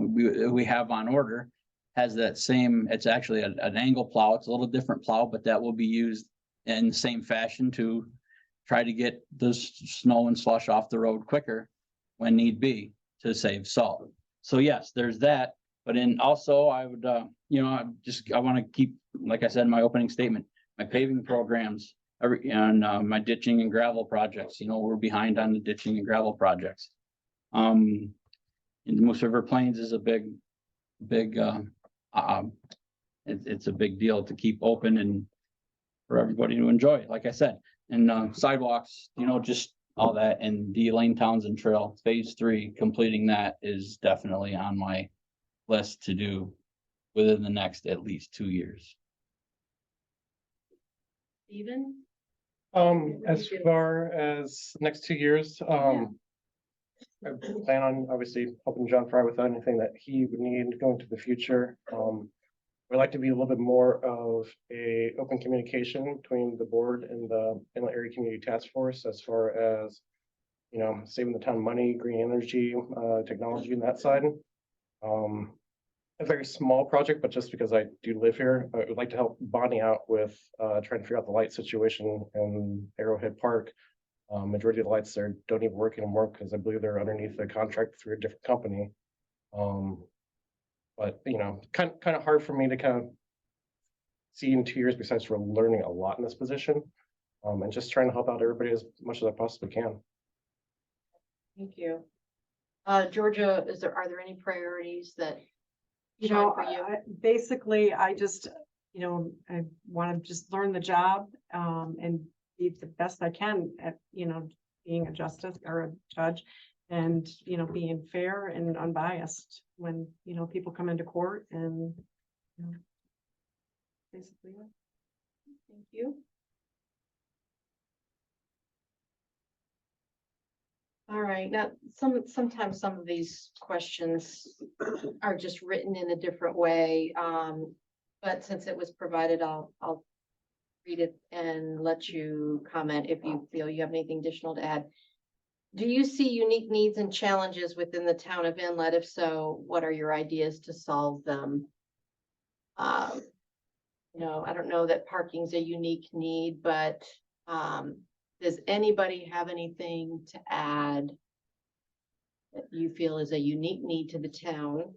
have on order has that same, it's actually an angle plow. It's a little different plow, but that will be used in the same fashion to try to get the snow and slush off the road quicker when need be to save salt. So yes, there's that. But then also I would, I want to keep, like I said in my opening statement, my paving programs and my ditching and gravel projects. We're behind on the ditching and gravel projects. In the Moose River Plains is a big, it's a big deal to keep open and for everybody to enjoy, like I said. And sidewalks, just all that, and the Elaine Townsend Trail, phase 3, completing that is definitely on my list to do within the next at least 2 years. Steven? As far as next 2 years, I plan on obviously helping John Frey with anything that he would need going to the future. We'd like to be a little bit more of a open communication between the board and the Inlet Area Community Task Force as far as, saving the town money, green energy, technology and that side. A very small project, but just because I do live here, I would like to help Bonnie out with trying to figure out the light situation in Arrowhead Park. Majority of the lights there don't even work anymore because I believe they're underneath the contract through a different company. But kind of hard for me to kind of see in 2 years, besides we're learning a lot in this position. And just trying to help out everybody as much as I possibly can. Thank you. Georgia, are there any priorities that for you? Basically, I just, I want to just learn the job and be the best I can at, being a justice or a judge and, being fair and unbiased when, people come into court and, basically. Thank you. All right, now sometimes some of these questions are just written in a different way. But since it was provided, I'll read it and let you comment if you feel you have anything additional to add. Do you see unique needs and challenges within the town of Inlet? If so, what are your ideas to solve them? I don't know that parking's a unique need, but does anybody have anything to add that you feel is a unique need to the town?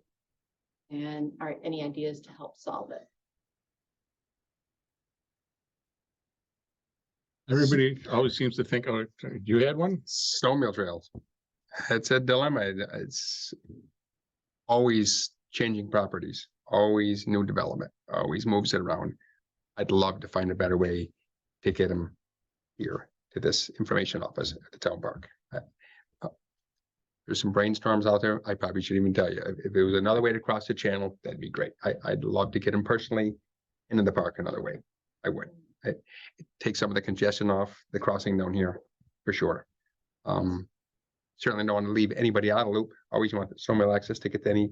And are any ideas to help solve it? Everybody always seems to think, oh, you had one? Snowmobile trails. It's a dilemma. It's always changing properties, always new development, always moves it around. I'd love to find a better way to get them here to this information office at the town park. There's some brainstorms out there. I probably should even tell you, if there was another way to cross the channel, that'd be great. I'd love to get them personally into the park another way. I would. It takes some of the congestion off the crossing down here for sure. certainly don't want to leave anybody out of the loop. Always want some real access to get to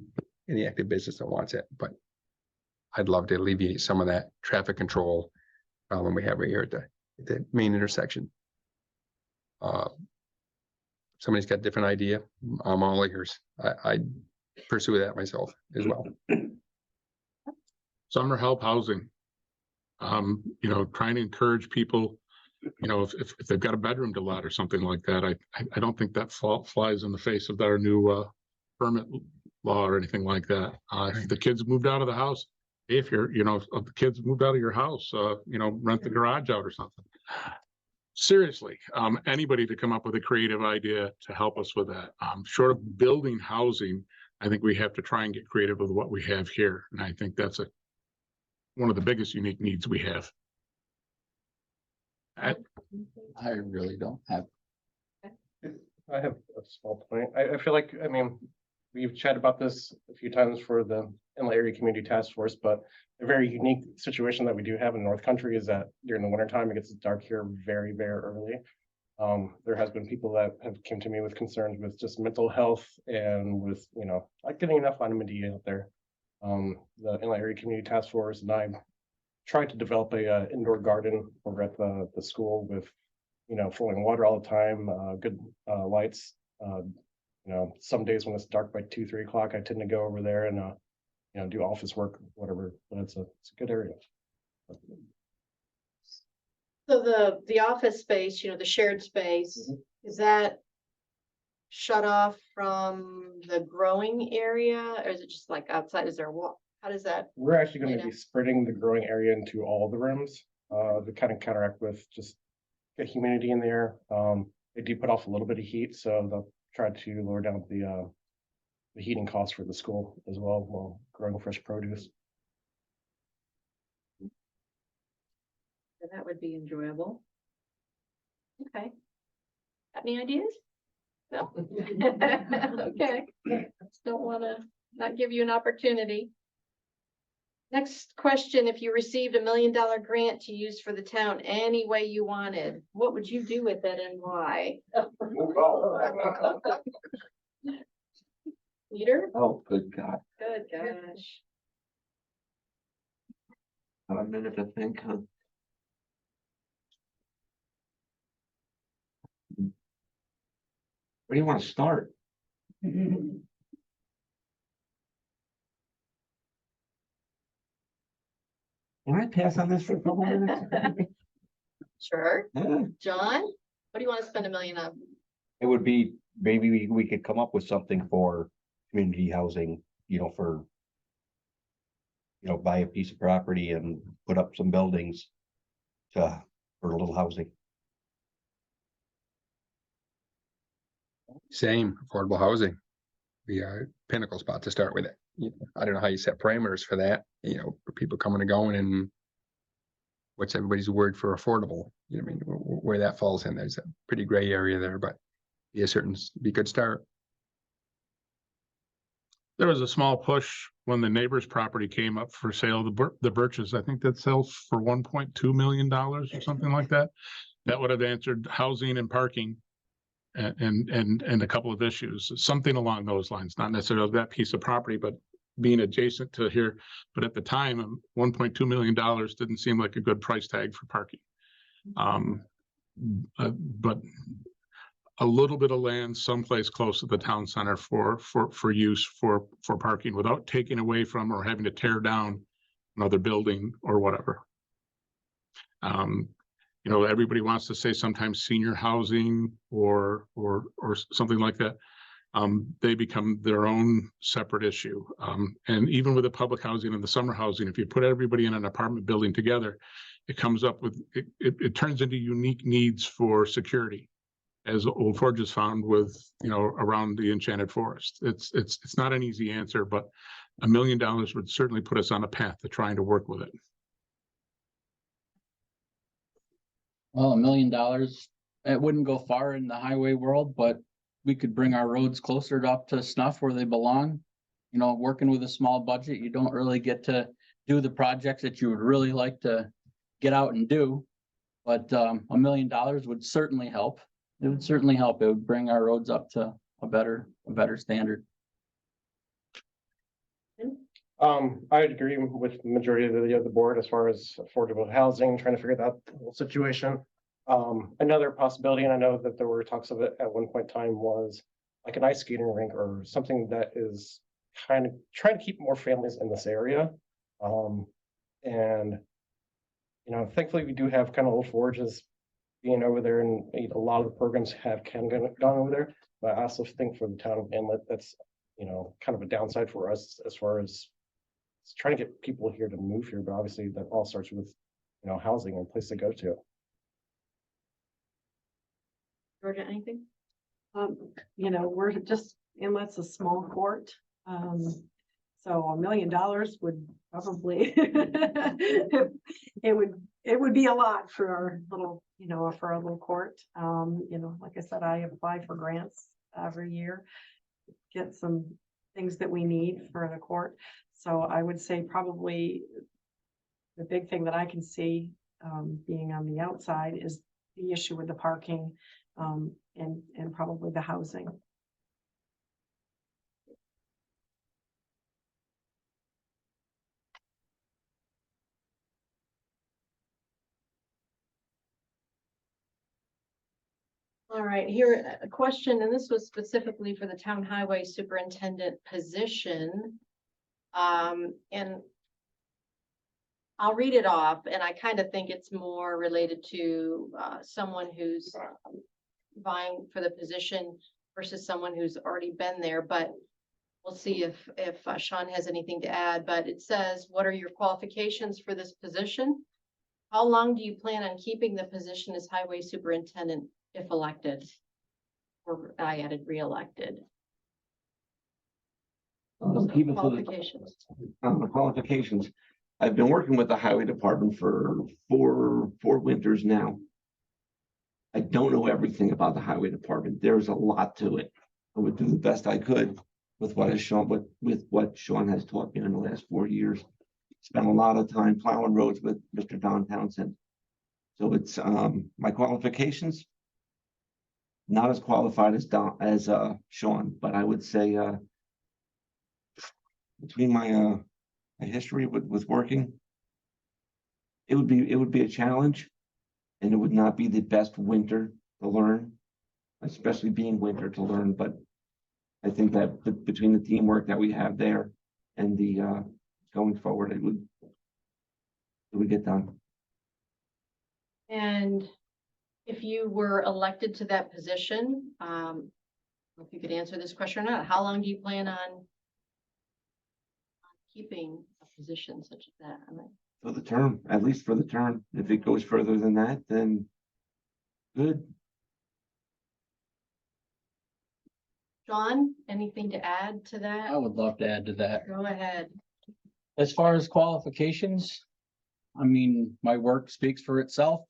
any active business that wants it, but I'd love to alleviate some of that traffic control problem we have right here at the main intersection. Somebody's got a different idea, I'm all ears. I pursue that myself as well. Summer help housing. You know, trying to encourage people, you know, if they've got a bedroom to let or something like that, I don't think that flies in the face of our new permit law or anything like that. If the kids moved out of the house, if you're, you know, if the kids moved out of your house, you know, rent the garage out or something. Seriously, anybody to come up with a creative idea to help us with that. Short of building housing, I think we have to try and get creative with what we have here. And I think that's one of the biggest unique needs we have. I really don't have. I have a small point. I feel like, I mean, we've chatted about this a few times for the Inlet Area Community Task Force, but a very unique situation that we do have in North Country is that during the winter time, it gets dark here very, very early. There has been people that have came to me with concerns with just mental health and with, you know, like getting enough vitamin D out there. The Inlet Area Community Task Force and I tried to develop a indoor garden over at the school with, you know, flowing water all the time, good lights. You know, some days when it's dark by 2, 3 o'clock, I tend to go over there and you know, do office work, whatever. But it's a good area. So the office space, you know, the shared space, is that shut off from the growing area, or is it just like outside? Is there what? How does that? We're actually going to Later. be spreading the growing area into all the rooms to kind of counteract with just get humidity in there. They do put off a little bit of heat, so they'll try to lower down the heating costs for the school as well while growing fresh produce. That would be enjoyable. Okay. Got any ideas? No. Okay. Don't want to not give you an opportunity. Next question, if you received $1 million grant to use for the town any way you wanted, what would you do with it and why? Peter? Oh, good God. Good gosh. Have a minute to think, huh? Where do you want to start? Can I pass on this for a couple minutes? Sure. Yeah. John, what do you want to spend $1 million on? It would be, maybe we could come up with something for community housing, you know, for, you know, buy a piece of property and put up some buildings for a little housing. Same affordable housing. Be a pinnacle spot to start with it. You know, I don't know how you set parameters for that, you know, for people coming and going, and what's everybody's word for affordable? You know, I mean, where that falls in, there's a pretty gray area there, but be a good start. There was a small push when the neighbor's property came up for sale, the Birches. I think that sells for $1.2 million or something like that. That would have answered housing and parking and a couple of issues, something along those lines, not necessarily that piece of property, but being adjacent to here. But at the time, $1.2 million didn't seem like a good price tag for parking. But a little bit of land someplace close to the town center for use for parking without taking away from or having to tear down another building or whatever. You know, everybody wants to say sometimes senior housing or something like that. They become their own separate issue. And even with the public housing and the summer housing, if you put everybody in an apartment building together, it comes up with, it turns into unique needs for security, as Old Forge has found with, you know, around the Enchanted Forest. It's not an easy answer, but $1 million would certainly put us on a path to trying to work with it. Well, $1 million, it wouldn't go far in the highway world, but we could bring our roads closer up to snuff where they belong. You know, working with a small budget, you don't really get to do the projects that you would really like to get out and do. But $1 million would certainly help. It would certainly help. It would bring our roads up to a better standard. I'd agree with the majority of the board as far as affordable housing, trying to figure that whole situation. Another possibility, and I know that there were talks of it at one point in time, was like an ice skating rink or something that is kind of trying to keep more families in this area. And thankfully we do have kind of Old Forges being over there, and a lot of the programs have gone over there. But I also think for the town of Inlet, that's kind of a downside for us as far as trying to get people here to move here. But obviously that all starts with housing and a place to go to. Georgia, anything? We're just, Inlet's a small court. So $1 million would probably, it would be a lot for our little, for our little court. Like I said, I apply for grants every year, get some things that we need for the court. So I would say probably the big thing that I can see, being on the outside, is the issue with the parking, and probably the housing. All right, here a question, and this was specifically for the town highway superintendent position. And I'll read it off, and I kind of think it's more related to someone who's vying for the position versus someone who's already been there, but we'll see if Shawn has anything to add. But it says, what are your qualifications for this position? How long do you plan on keeping the position as highway superintendent if elected? Or I added re-elected. Even for the Qualifications. qualifications, I've been working with the highway department for four winters now. I don't know everything about the highway department. There's a lot to it. I would do the best I could with what Shawn has taught me in the last 4 years. Spent a lot of time plowing roads with Mr. Townsend. So it's my qualifications, not as qualified as Shawn, but I would say between my history with working, it would be a challenge, and it would not be the best winter to learn, especially being winter to learn. But I think that between the teamwork that we have there and the going forward, it would get done. And if you were elected to that position, if you could answer this question or not, how long do you plan on keeping a position such as that? For the term, at least for the term. If it goes further than that, then good. Shawn, anything to add to that? I would love to add to that. Go ahead. As far as qualifications, I mean, my work speaks for itself.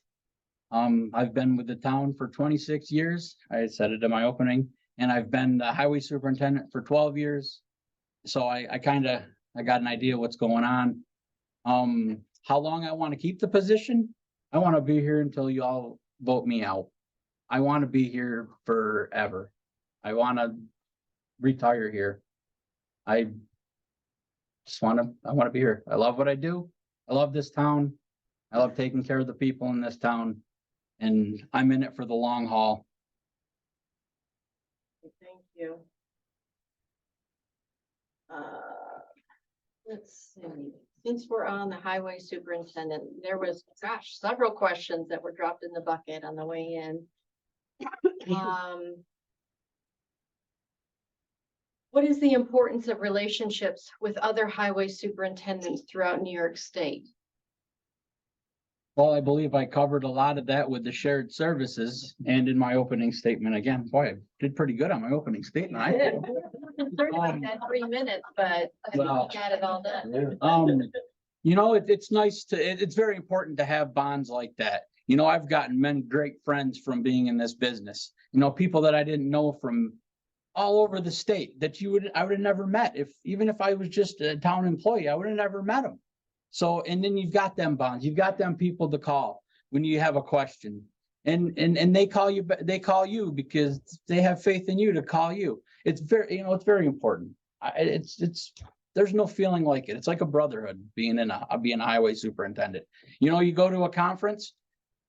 I've been with the town for 26 years. I said it in my opening, and I've been the highway superintendent for 12 years. So I got an idea what's going on. How long I want to keep the position? I want to be here until you all vote me out. I want to be here forever. I want to retire here. I want to be here. I love what I do. I love this town. I love taking care of the people in this town, and I'm in it for the long haul. Thank you. Let's see, since we're on the highway superintendent, there was, several questions that were dropped in the bucket on the way in. What is the importance of relationships with other highway superintendents throughout New York State? Well, I believe I covered a lot of that with the shared services and in my opening statement again. Boy, I did pretty good on my opening statement. I did. Certainly had 3 minutes, but I think Well, you got it all done. It's nice it's very important to have bonds like that. I've gotten many great friends from being in this business. People that I didn't know from all over the state that I would have never met even if I was just a town employee. I would have never met them. So, and then you've got them bonds, you've got them people to call when you have a question. And they call you, they call you because they have faith in you to call you. It's very, it's very important. There's no feeling like it. It's like a brotherhood being being a highway superintendent. You go to a conference,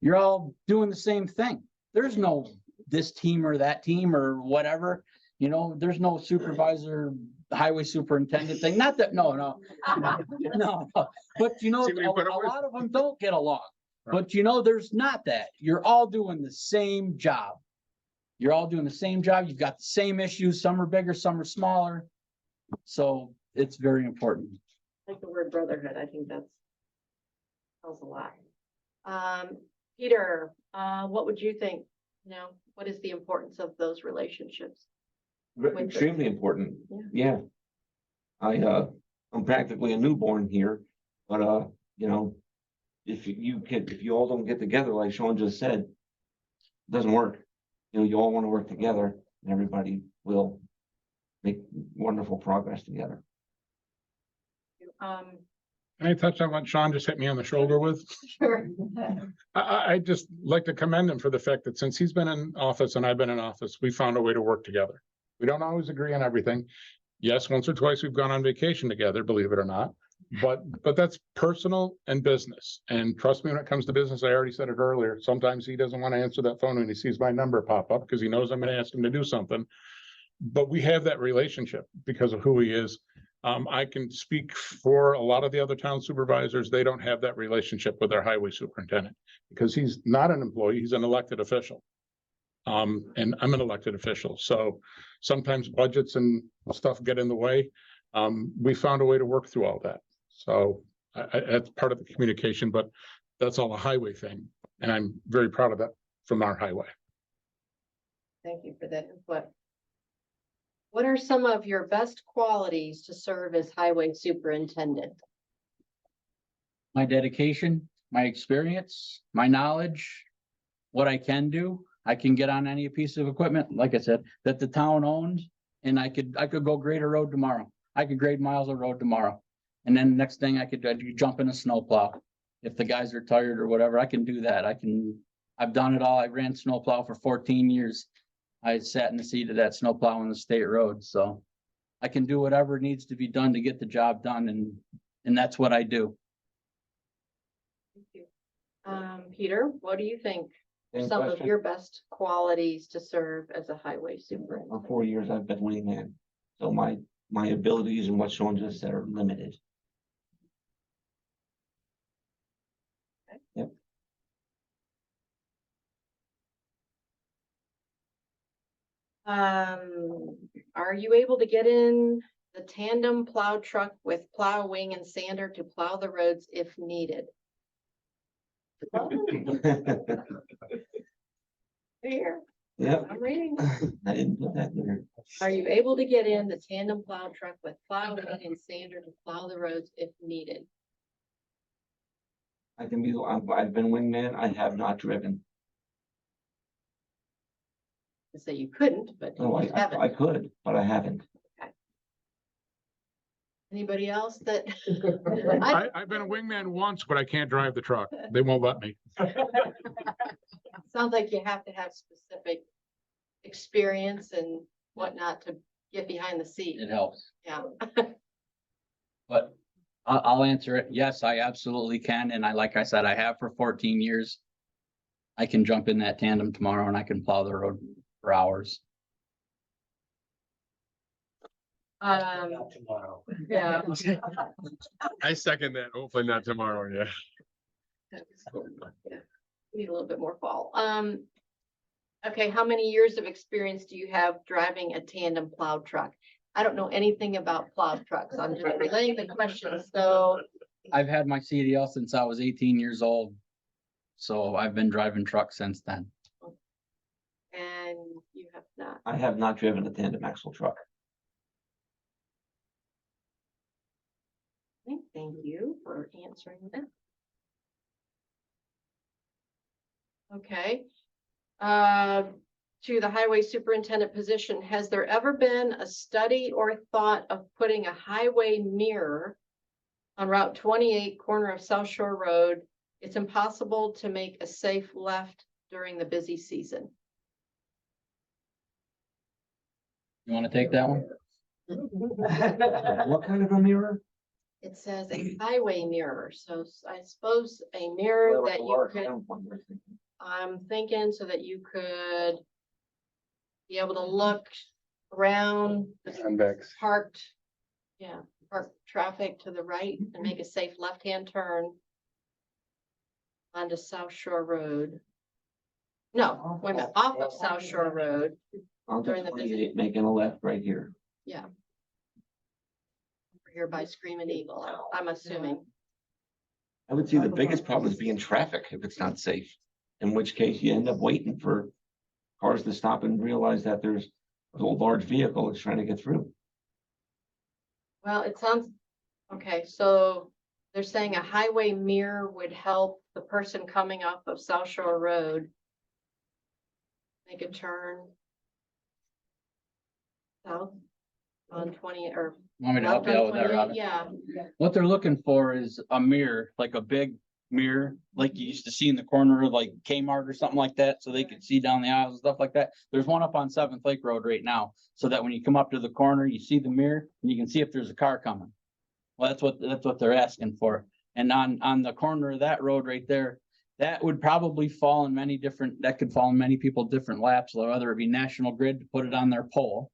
you're all doing the same thing. There's no this team or that team or whatever. There's no supervisor, highway superintendent thing. Not that, no. But See what you put a up with? lot of them don't get along. But there's not that. You're all doing the same job. You're all doing the same job. You've got the same issues. Some are bigger, some are smaller. So it's very important. I like the word brotherhood. I think that's tells a lot. Peter, what would you think? What is the importance of those relationships? Extremely important. Yeah. I'm practically a newborn here, but if you all don't get together, like Shawn just said, it doesn't work. You all want to work together and everybody will make wonderful progress together. Can I touch on what Shawn just hit me on the shoulder with? Sure. I just like to commend him for the fact that since he's been in office and I've been in office, we found a way to work together. We don't always agree on everything. Yes, once or twice we've gone on vacation together, believe it or not. But that's personal and business. And trust me, when it comes to business, I already said it earlier. Sometimes he doesn't want to answer that phone when he sees my number pop up because he knows I'm going to ask him to do something. But we have that relationship because of who he is. I can speak for a lot of the other town supervisors. They don't have that relationship with their highway superintendent because he's not an employee, he's an elected official. And I'm an elected official. So sometimes budgets and stuff get in the way. We found a way to work through all that. So that's part of the communication, but that's all a highway thing. And I'm very proud of that from our highway. Thank you for that input. What are some of your best qualities to serve as highway superintendent? My dedication, my experience, my knowledge, what I can do. I can get on any piece of equipment, like I said, that the town owns, and I could go grade a road tomorrow. I could grade miles of road tomorrow. And then next thing I could jump in a snowplow. If the guys are tired or whatever, I can do that. I've done it all. I ran snowplow for 14 years. I sat in the seat of that snowplow on the state road. So I can do whatever needs to be done to get the job done. And that's what I do. Thank you. Peter, what do you think? Same Some question. of your best qualities to serve as a highway For superintendent. 4 years, I've been wingman. So my abilities and what Shawn just said are limited. Yep. Are you able to get in the tandem plow truck with plow wing and sander to plow the roads if needed? Here, Yep. I'm reading. I didn't put that there. Are you able to get in the tandem plow truck with plow wing and sander to plow the roads if needed? I've been wingman. I have not driven. To say you couldn't, but No, you I haven't. could, but I haven't. Anybody else that? I've been a wingman once, but I can't drive the truck. They won't let me. Sounds like you have to have specific experience and whatnot to get behind the seat. It helps. Yeah. But I'll answer it. Yes, I absolutely can. And like I said, I have for 14 years. I can jump in that tandem tomorrow and I can plow the road for hours. Tomorrow. Yeah. I second that. Hopefully not tomorrow, yeah. Need a little bit more fall. Okay, how many years of experience do you have driving a tandem plow truck? I don't know anything about plow trucks. I'm just relaying the question. So I've had my CDL since I was 18 years old. So I've been driving trucks since then. and you have not. I have not driven a tandem axle truck. Okay, thank you for answering that. Okay. To the highway superintendent position, has there ever been a study or thought of putting a highway mirror on Route 28, corner of South Shore Road? It's impossible to make a safe left during the busy season. You want to take that one? What kind of a mirror? It says a highway mirror, so I suppose a mirror that you could, I'm thinking so that you could be able to look around the Sandbags. parked, yeah, parked traffic to the right and make a safe left-hand turn onto South Shore Road. No, wait a minute, off of South Shore Road, during the busy- Making a left right here. yeah. Over here by Screaming Eagle, I'm assuming. I would see the biggest problem is being traffic if it's not safe. In which case you end up waiting for cars to stop and realize that there's a large vehicle that's trying to get through. Well, it sounds, okay, so they're saying a highway mirror would help the person coming up of South Shore Road make a turn south on 20 or Want me to left help you out on with that, 28, Robin? yeah. What they're looking for is a mirror, like a big mirror, like you used to see in the corner of like Kmart or something like that, so they could see down the aisles and stuff like that. There's one up on 7th Lake Road right now, so that when you come up to the corner, you see the mirror and you can see if there's a car coming. Well, that's what they're asking for. And on the corner of that road right there, that would probably fall in many different, that could fall in many people different laps, whether it be National Grid to put it on their pole,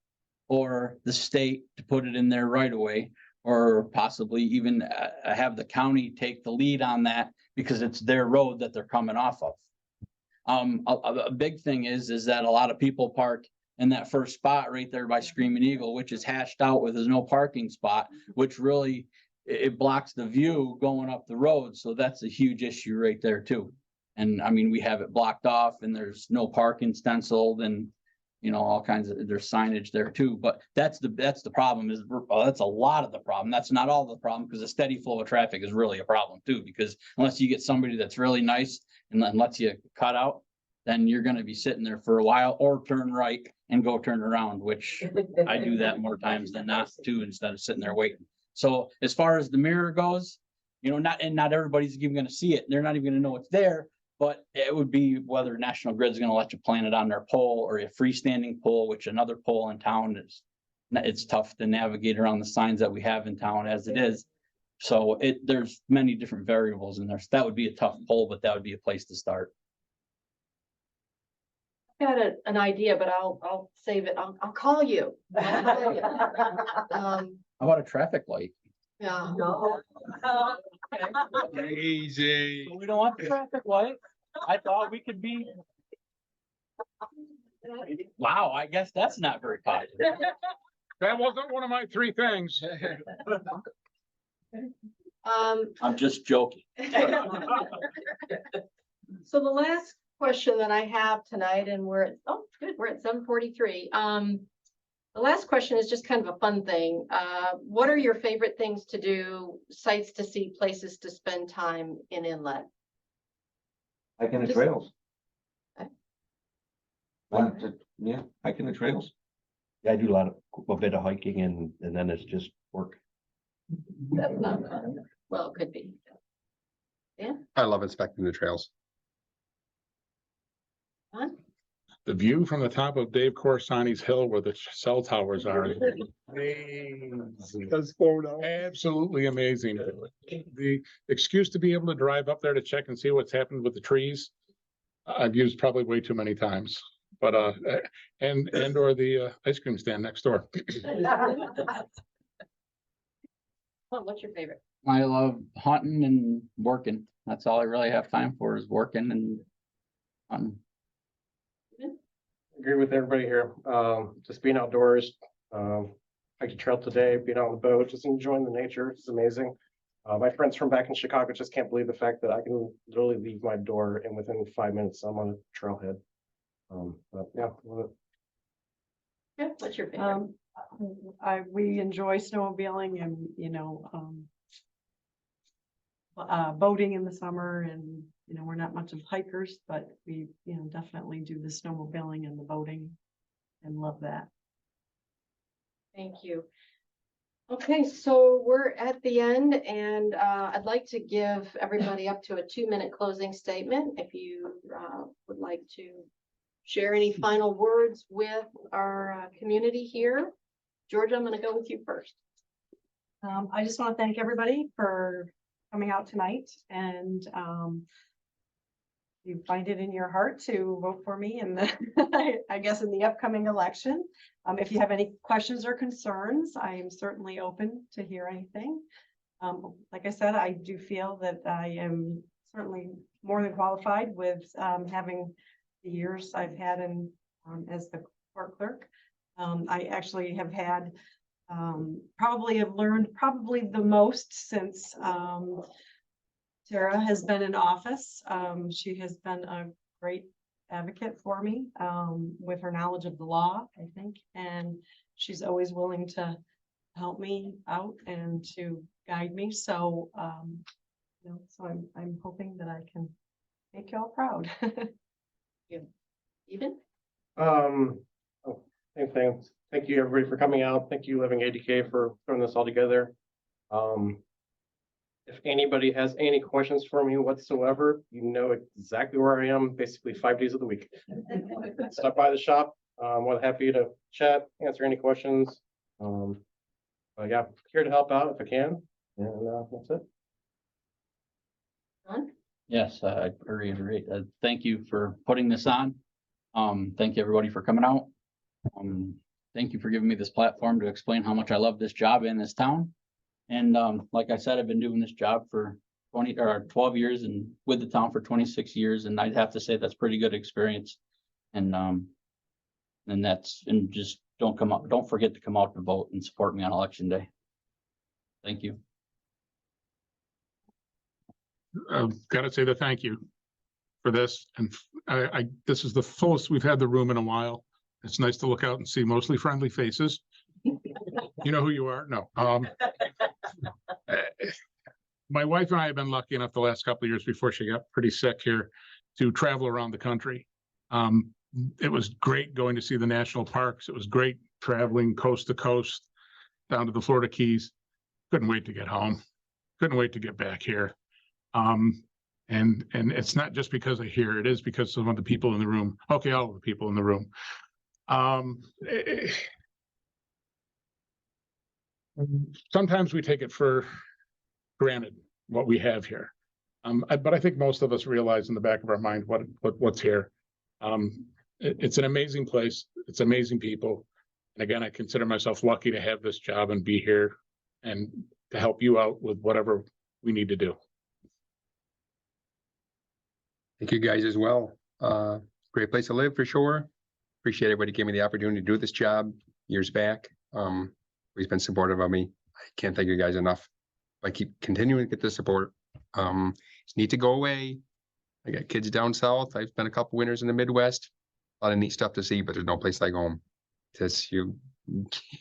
or the state to put it in their right of way, or possibly even have the county take the lead on that because it's their road that they're coming off of. A big thing is that a lot of people park in that first spot right there by Screaming Eagle, which is hashed out with there's no parking spot, which really it blocks the view going up the road. So that's a huge issue right there too. And I mean, we have it blocked off and there's no parking stenciled and, you know, all kinds of, there's signage there too. But that's the problem is, that's a lot of the problem. That's not all the problem, because a steady flow of traffic is really a problem too, because unless you get somebody that's really nice and then lets you cut out, then you're gonna be sitting there for a while, or turn right and go turn around, which I do that more times than not too, instead of sitting there waiting. So as far as the mirror goes, you know, not everybody's even gonna see it. They're not even gonna know it's there, but it would be whether National Grid's gonna let you plant it on their pole or a freestanding pole, which another pole in town is, it's tough to navigate around the signs that we have in town as it is. So there's many different variables in there. So that would be a tough pole, but that would be a place to start. Got an idea, but I'll save it. I'll call you. How about a traffic light? Yeah. Easy. We don't want the traffic light. I thought we could be. Wow, I guess that's not very popular. That wasn't one of my 3 things. I'm just joking. So the last question that I have tonight, and we're at 7:43. The last question is just kind of a fun thing. What are your favorite things to do, sites to see, places to spend time in Inlet? Hiking the Just- trails. Okay. Yeah, hiking the trails. Yeah, I do a bit of hiking and then it's just work. That's not fun. Well, it could be. I love inspecting the trails. Fun? The view from the top of Dave Corsani's hill where the cell towers are. Absolutely amazing. The excuse to be able to drive up there to check and see what's happened with the trees, I've used probably way too many times, but, and or the ice cream stand next door. Well, what's your favorite? I love hunting and working. That's all I really have time for is working and hunting. Agree with everybody here. Just being outdoors. Hiked a trail today, being on the boat, just enjoying the nature. It's amazing. My friends from back in Chicago just can't believe the fact that I can literally leave my door and within 5 minutes I'm on a trailhead. But yeah, love it. Yeah, what's your favorite? We enjoy snowmobiling and, boating in the summer, and, we're not much of hikers, but we, definitely do the snowmobiling and the boating and love that. Thank you. Okay, so we're at the end and I'd like to give everybody up to a 2-minute closing statement. If you would like to share any final words with our community here. Georgia, I'm going to go with you first. I just want to thank everybody for coming out tonight and you find it in your heart to vote for me in the, I guess, in the upcoming election. If you have any questions or concerns, I am certainly open to hear anything. Like I said, I do feel that I am certainly more than qualified with having the years I've had in as the court clerk. I actually have had probably have learned probably the most since Sarah has been in office. She has been a great advocate for me with her knowledge of the law, I think, and she's always willing to help me out and to guide me. So, you know, so I'm hoping that I can make y'all proud. Ethan? Oh, same thing. Thank you, everybody, for coming out. Thank you, LivingADK, for throwing this all together. If anybody has any questions for me whatsoever, you know exactly where I am, basically 5 days of the week. Stop by the shop. I'm more than happy to chat, answer any questions. But yeah, here to help out if I can. And that's it. John? Yes, I reiterate, thank you for putting this on. Thank you everybody for coming out. Thank you for giving me this platform to explain how much I love this job in this town. And like I said, I've been doing this job for 20 or 12 years and with the town for 26 years. And I'd have to say that's pretty good experience. And just don't forget to come out to vote and support me on election day. Thank you. I've got to say the thank you for this. And this is the fullest we've had the room in a while. It's nice to look out and see mostly friendly faces. You know who you are? No. My wife and I have been lucky enough the last couple of years before she got pretty sick here to travel around the country. It was great going to see the national parks. It was great traveling coast to coast down to the Florida Keys. Couldn't wait to get home. Couldn't wait to get back here. And it's not just because of here, it is because of some of the people in the room. Okay, all of the people in the room. Sometimes we take it for granted what we have here. But I think most of us realize in the back of our mind what's here. It's an amazing place. It's amazing people. And again, I consider myself lucky to have this job and be here and to help you out with whatever we need to do. Thank you guys as well. Great place to live for sure. Appreciate everybody giving me the opportunity to do this job years back. He's been supportive of me. I can't thank you guys enough. I keep continuing to get the support. It's need to go away. I got kids down south. I've spent a couple winters in the Midwest. A lot of neat stuff to see, but there's no place like home. Just you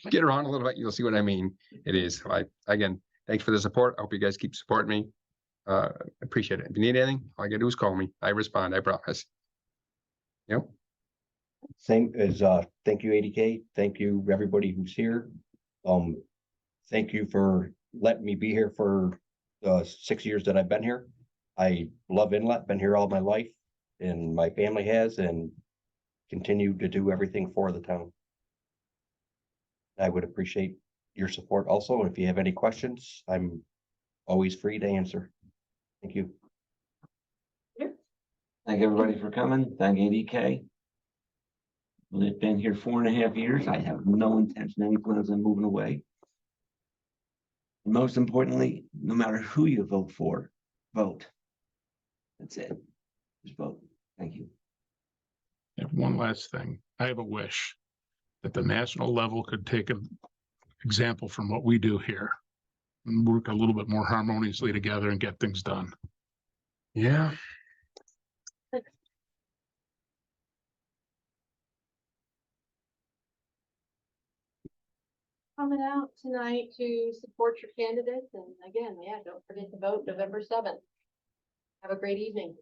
get around a little bit, you'll see what I mean. It is. Again, thanks for the support. I hope you guys keep supporting me. Appreciate it. If you need anything, all you gotta do is call me. I respond, I promise. Yep. Same as, thank you, ADK. Thank you, everybody who's here. Thank you for letting me be here for the 6 years that I've been here. I love Inlet, been here all my life, and my family has, and continue to do everything for the town. I would appreciate your support also. If you have any questions, I'm always free to answer. Thank you. Thank everybody for coming. Thank ADK. I've been here 4.5 years. I have no intention, any plans on moving away. And most importantly, no matter who you vote for, vote. That's it. Just vote. Thank you. And one last thing, I have a wish that the national level could take an example from what we do here and work a little bit more harmoniously together and get things done. Yeah. Coming out tonight to support your candidates. And again, yeah, don't forget to vote November 7th. Have a great evening.